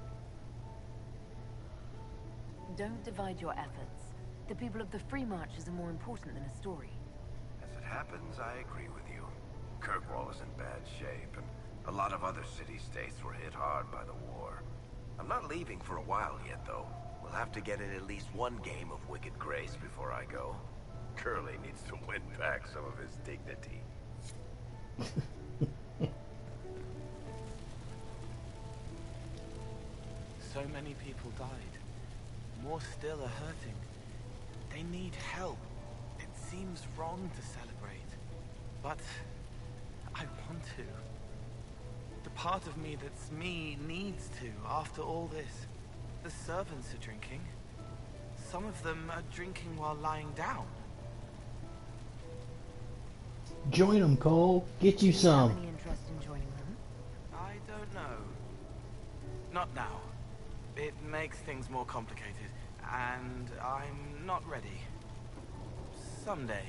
S2: Don't divide your efforts. The people of the Free Marches are more important than a story.
S6: As it happens, I agree with you. Kirkwall is in bad shape, and a lot of other city-states were hit hard by the war. I'm not leaving for a while yet, though. We'll have to get in at least one game of Wicked Grace before I go. Curly needs to win back some of his dignity.
S14: So many people died. More still are hurting. They need help. It seems wrong to celebrate, but I want to. The part of me that's me needs to, after all this. The servants are drinking. Some of them are drinking while lying down.
S4: Join them, Cole. Get you some.
S2: Any interest in joining them?
S14: I don't know. Not now. It makes things more complicated, and I'm not ready. Someday.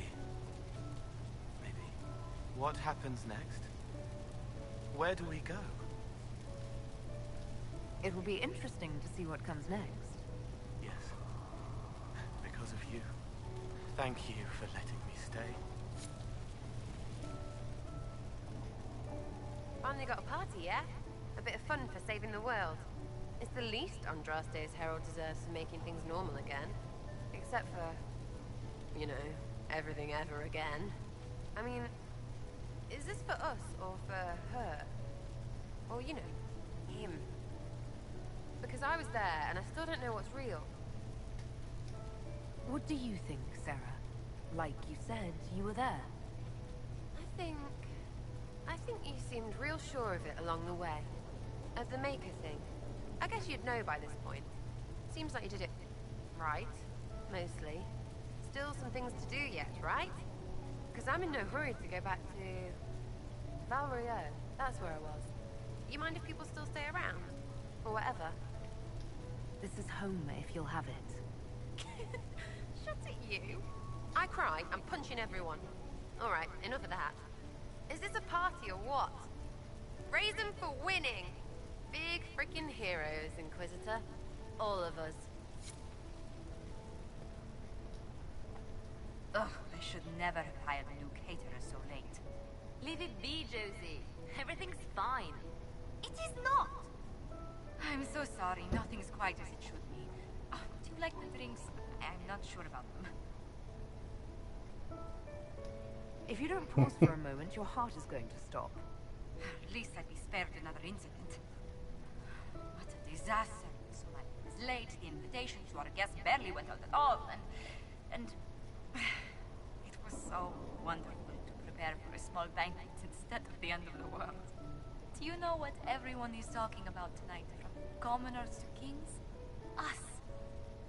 S14: Maybe. What happens next? Where do we go?
S2: It will be interesting to see what comes next.
S14: Yes. Because of you. Thank you for letting me stay.
S16: Finally got a party, yeah? A bit of fun for saving the world. It's the least Andraste's Herald deserves for making things normal again. Except for, you know, everything ever again. I mean, is this for us or for her? Or, you know, him? Because I was there and I still don't know what's real.
S2: What do you think, Sarah? Like you said, you were there.
S16: I think you seemed real sure of it along the way. Of the Maker thing. I guess you'd know by this point. Seems like you did it right, mostly. Still some things to do yet, right? Because I'm in no hurry to go back to Val Royeaux. That's where I was. You mind if people still stay around? Or whatever?
S2: This is home if you'll have it.
S16: Shut it, you. I cry, I'm punching everyone. Alright, enough of that. Is this a party or what? Raise them for winning! Big freaking heroes, Inquisitor. All of us.
S18: Ugh, I should never have hired a new caterer so late.
S7: Leave it be, Josie. Everything's fine.
S18: It is not! I'm so sorry, nothing's quite as it should be. Do you like the drinks? I'm not sure about them.
S2: If you don't pause for a moment, your heart is going to stop.
S18: At least I'd be spared another incident. What a disaster. So I was late, the invitation to our guests barely went out at all, and it was so wonderful to prepare for a small banquet instead of the end of the world. Do you know what everyone is talking about tonight, from commoners to kings? Us.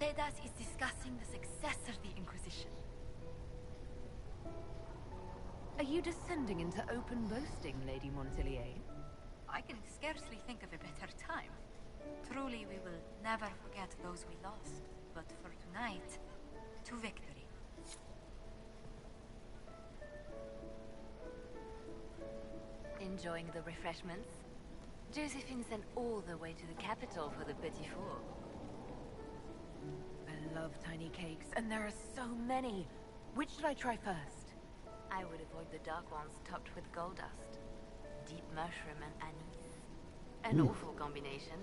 S18: Dedas is discussing the successor of the Inquisition.
S2: Are you descending into open boasting, Lady Montilyet?
S18: I can scarcely think of a better time. Truly, we will never forget those we lost. But for tonight, to victory.
S7: Enjoying the refreshments? Josephine sent all the way to the capital for the petit four.
S2: I love tiny cakes, and there are so many. Which should I try first?
S7: I would avoid the dark ones topped with gold dust. Deep mushroom and anise. An awful combination,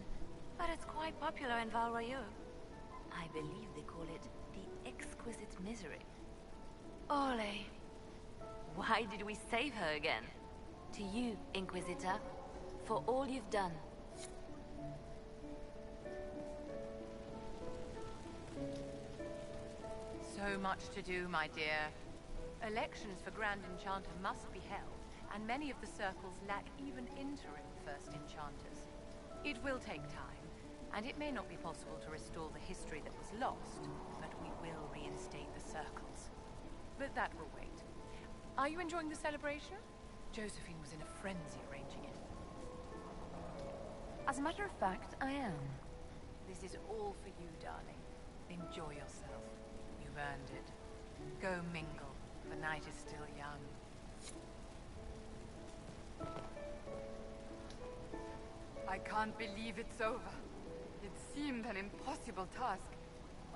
S7: but it's quite popular in Val Royeaux. I believe they call it the Exquisite Misery. Ole! Why did we save her again? To you, Inquisitor, for all you've done.
S8: So much to do, my dear. Elections for Grand Enchanter must be held, and many of the circles lack even interim First Enchanters. It will take time, and it may not be possible to restore the history that was lost, but we will reinstate the circles. But that will wait. Are you enjoying the celebration? Josephine was in a frenzy arranging it.
S2: As a matter of fact, I am.
S8: This is all for you, darling. Enjoy yourself. You've earned it. Go mingle. The night is still young.
S13: I can't believe it's over. It seemed an impossible task.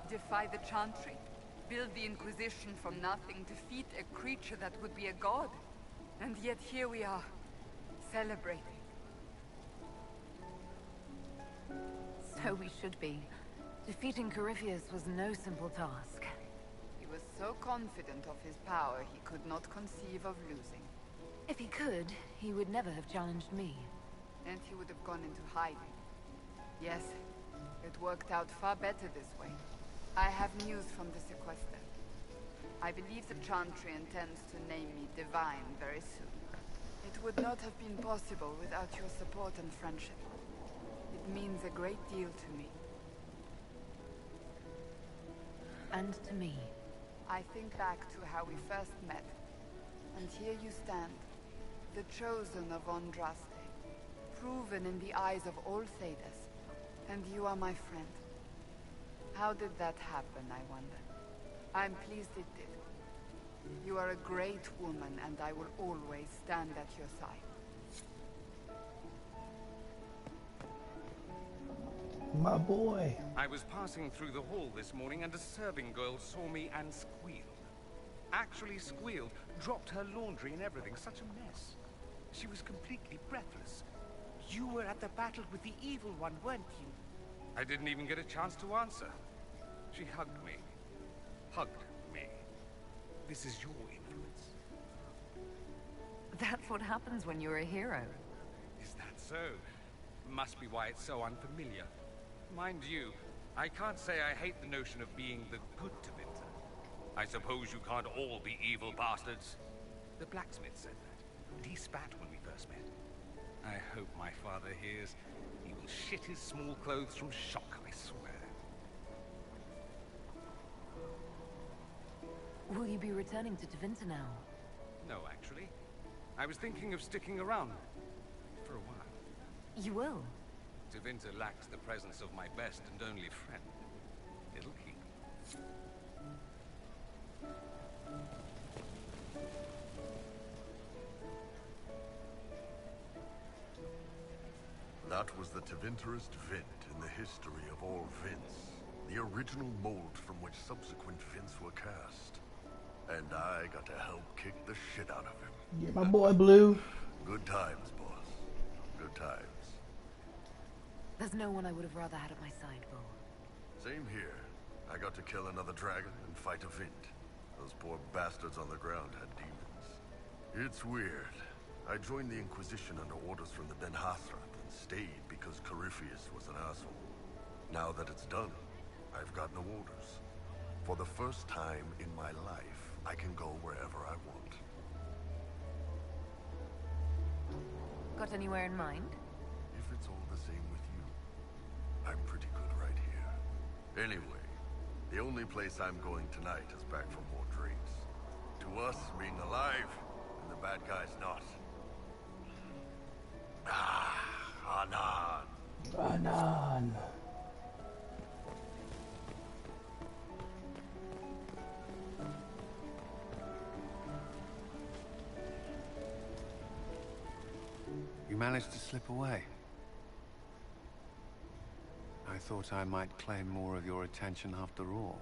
S13: Defy the Chantry, build the Inquisition from nothing, defeat a creature that would be a god. And yet here we are, celebrating.
S2: So we should be. Defeating Corypheus was no simple task.
S13: He was so confident of his power, he could not conceive of losing.
S2: If he could, he would never have challenged me.
S13: And he would have gone into hiding. Yes, it worked out far better this way. I have news from the sequester. I believe the Chantry intends to name me Divine very soon. It would not have been possible without your support and friendship. It means a great deal to me.
S2: And to me.
S13: I think back to how we first met. And here you stand, the chosen of Andraste, proven in the eyes of all Thedas. And you are my friend. How did that happen, I wonder? I'm pleased it did. You are a great woman, and I will always stand at your side.
S4: My boy.
S10: I was passing through the hall this morning and a serving girl saw me and squealed. Actually squealed, dropped her laundry and everything. Such a mess. She was completely breathless.
S15: You were at the battle with the evil one, weren't you?
S10: I didn't even get a chance to answer. She hugged me. Hugged me. This is your influence.
S2: That's what happens when you're a hero.
S10: Is that so? Must be why it's so unfamiliar. Mind you, I can't say I hate the notion of being the good Tevinter. I suppose you can't all be evil bastards. The blacksmith said that, and he spat when we first met. I hope my father hears. He will shit his small clothes from shock, I swear.
S2: Will you be returning to Tevinter now?
S10: No, actually. I was thinking of sticking around. For a while.
S2: You will?
S10: Tevinter lacks the presence of my best and only friend. It'll keep.
S17: That was the Tevinterest Vint in the history of all Vints. The original mold from which subsequent Vints were cast. And I got to help kick the shit out of him.
S4: Yeah, my boy Blue.
S17: Good times, boss. Good times.
S2: There's no one I would have rather had at my side, Bull.
S17: Same here. I got to kill another dragon and fight a Vint. Those poor bastards on the ground had demons. It's weird. I joined the Inquisition under orders from the Ben Hathrath and stayed because Corypheus was an asshole. Now that it's done, I've got no orders. For the first time in my life, I can go wherever I want.
S2: Got anywhere in mind?
S17: If it's all the same with you, I'm pretty good right here. Anyway, the only place I'm going tonight is back for more drinks. To us, being alive, and the bad guys not. Ah, Anan.
S4: Anan.
S1: You managed to slip away. I thought I might claim more of your attention after all.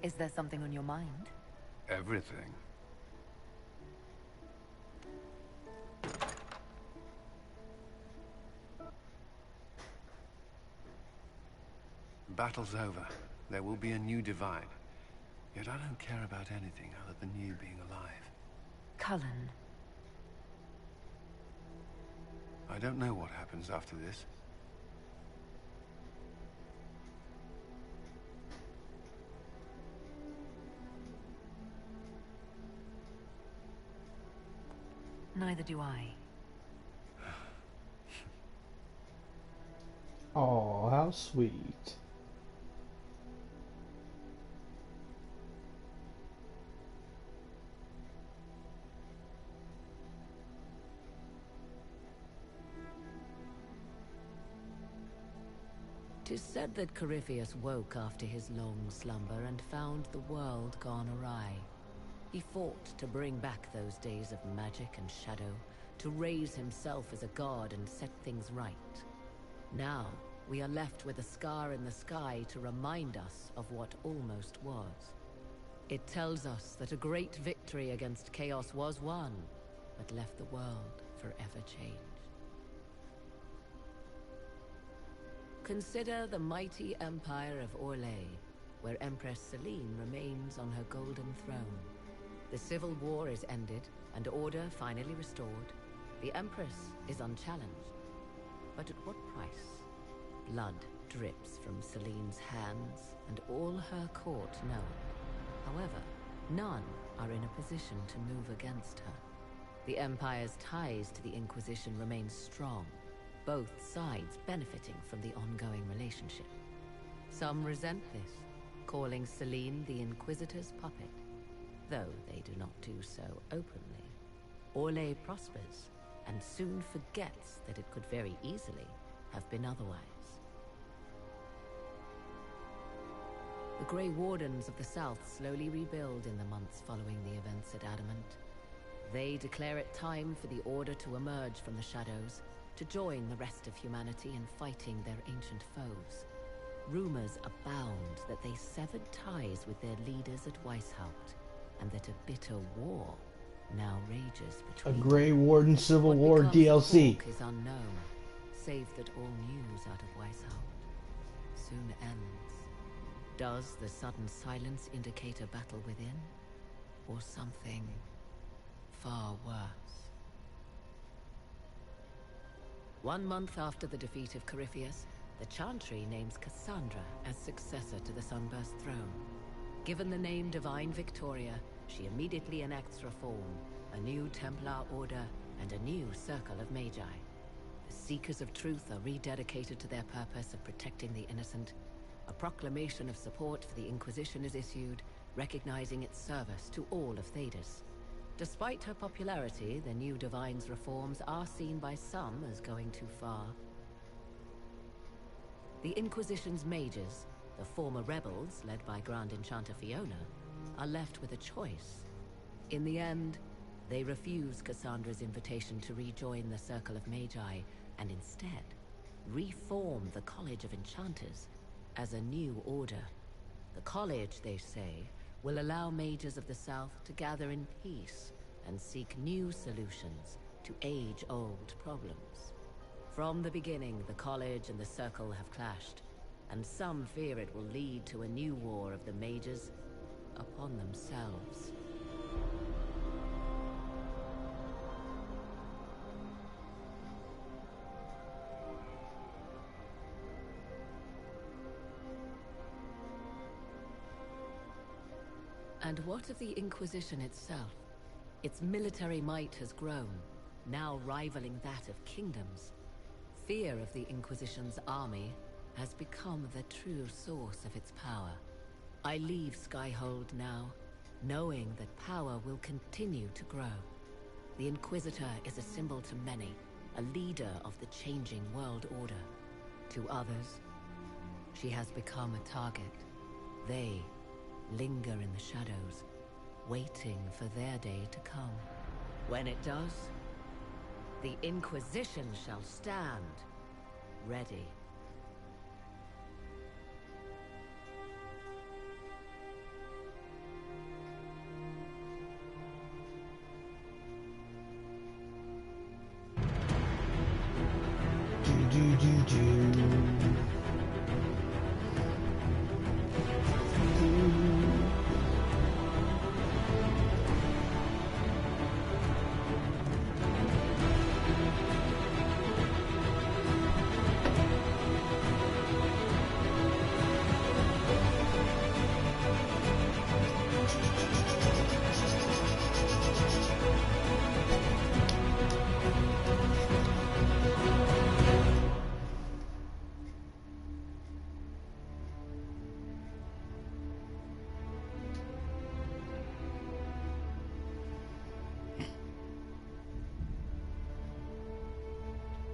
S2: Is there something on your mind?
S1: Everything. Battle's over. There will be a new Divine. Yet I don't care about anything other than you being alive.
S2: Cullen.
S1: I don't know what happens after this.
S2: Neither do I.
S4: Oh, how sweet.
S9: 'Tis said that Corypheus woke after his long slumber and found the world gone awry. He fought to bring back those days of magic and shadow, to raise himself as a god and set things right. Now, we are left with a scar in the sky to remind us of what almost was. It tells us that a great victory against chaos was won, but left the world forever changed. Consider the mighty empire of Orlais, where Empress Celine remains on her golden throne. The civil war is ended, and order finally restored. The Empress is unchallenged. But at what price? Blood drips from Celine's hands, and all her court know it. However, none are in a position to move against her. The Empire's ties to the Inquisition remain strong, both sides benefiting from the ongoing relationship. Some resent this, calling Celine the Inquisitor's puppet, though they do not do so openly. Orlais prospers, and soon forgets that it could very easily have been otherwise. The Grey Wardens of the South slowly rebuild in the months following the events at Adamant. They declare it time for the Order to emerge from the shadows, to join the rest of humanity in fighting their ancient foes. Rumors abound that they severed ties with their leaders at Weishaupt, and that a bitter war now rages
S4: A
S9: between
S4: Grey Warden Civil
S9: What
S4: War
S9: becomes of
S4: DLC.
S9: Hawke is unknown, save that all news out of Weishaupt soon ends. Does the sudden silence indicate a battle within, or something far worse? 1 month after the defeat of Corypheus, the Chantry names Cassandra as successor to the Sunburst throne. Given the name Divine Victoria, she immediately enacts reform, a new Templar order, and a new Circle of Magi. The Seekers of Truth are rededicated to their purpose of protecting the innocent. A proclamation of support for the Inquisition is issued, recognizing its service to all of Thedas. Despite her popularity, the new Divine's reforms are seen by some as going too far. The Inquisition's mages, the former rebels led by Grand Enchanter Fiona, are left with a choice. In the end, they refuse Cassandra's invitation to rejoin the Circle of Magi, and instead reform the College of Enchanters as a new order. The college, they say, will allow mages of the South to gather in peace and seek new solutions to age-old problems. From the beginning, the college and the Circle have clashed, and some fear it will lead to a new war of the mages upon themselves. And what of the Inquisition itself? Its military might has grown, now rivaling that of kingdoms. Fear of the Inquisition's army has become the true source of its power. I leave Skyhold now, knowing that power will continue to grow. The Inquisitor is a symbol to many, a leader of the changing world order. To others, she has become a target. They linger in the shadows, waiting for their day to come. When it does, the Inquisition shall stand ready.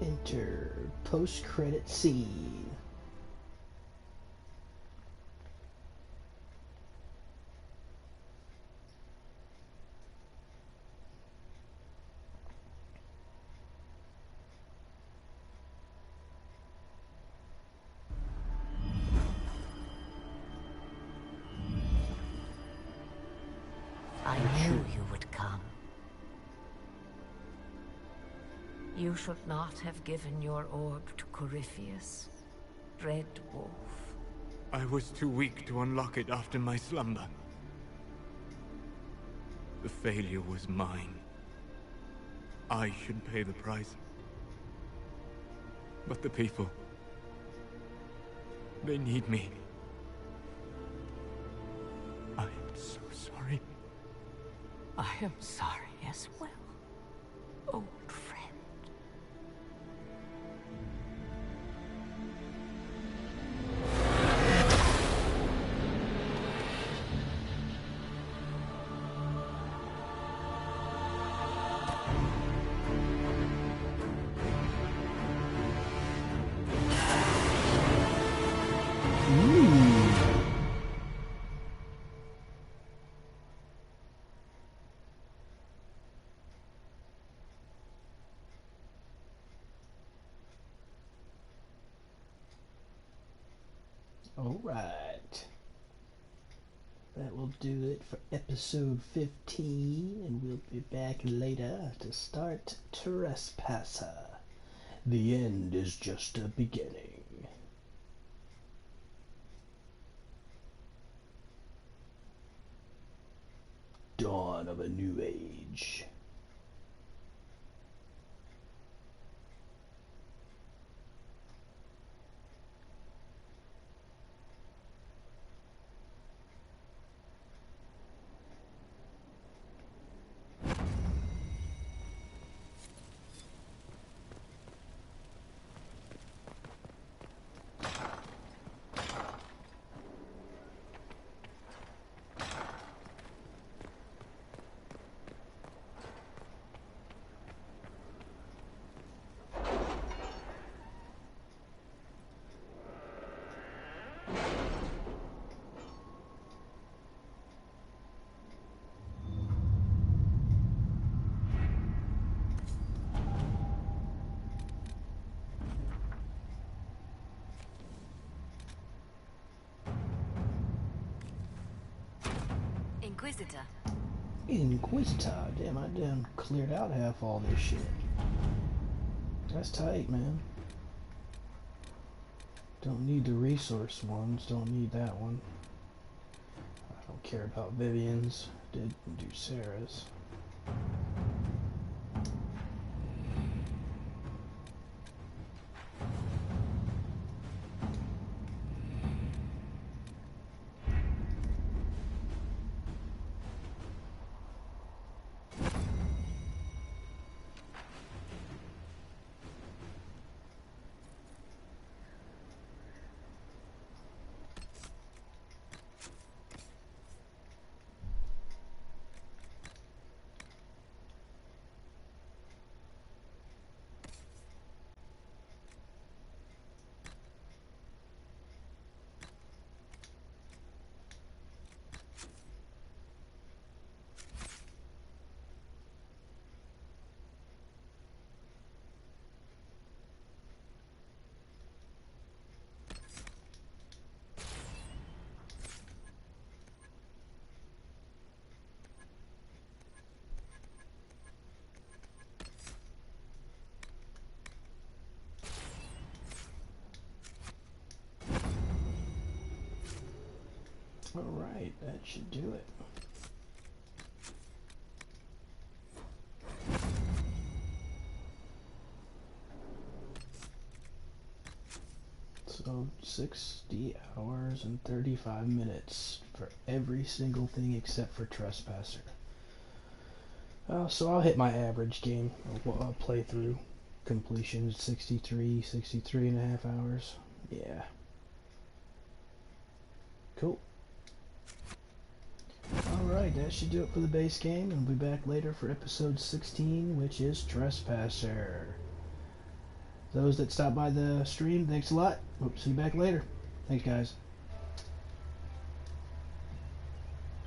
S4: Enter post-credit scene.
S9: You should not have given your orb to Corypheus, Red Wolf.
S20: I was too weak to unlock it after my slumber. The failure was mine. I should pay the price. But the people... they need me. I am so sorry.
S9: I am sorry as well, old friend.
S4: Alright. That will do it for episode 15, and we'll be back later to start Trespasser. The end is just a beginning. Dawn of a new age. Inquisitor. Damn, I done cleared out half all this shit. That's tight, man. Don't need the resource ones. Don't need that one. I don't care about Vivian's. Did do Sarah's. Alright, that should do it. So 60 hours and 35 minutes for every single thing except for Trespasser. So I'll hit my average game playthrough completion, 63 and a half hours. Yeah. Cool. Alright, that should do it for the base game, and we'll be back later for episode 16, which is Trespasser. Those that stopped by the stream, thanks a lot. Hope to see you back later. Thanks, guys.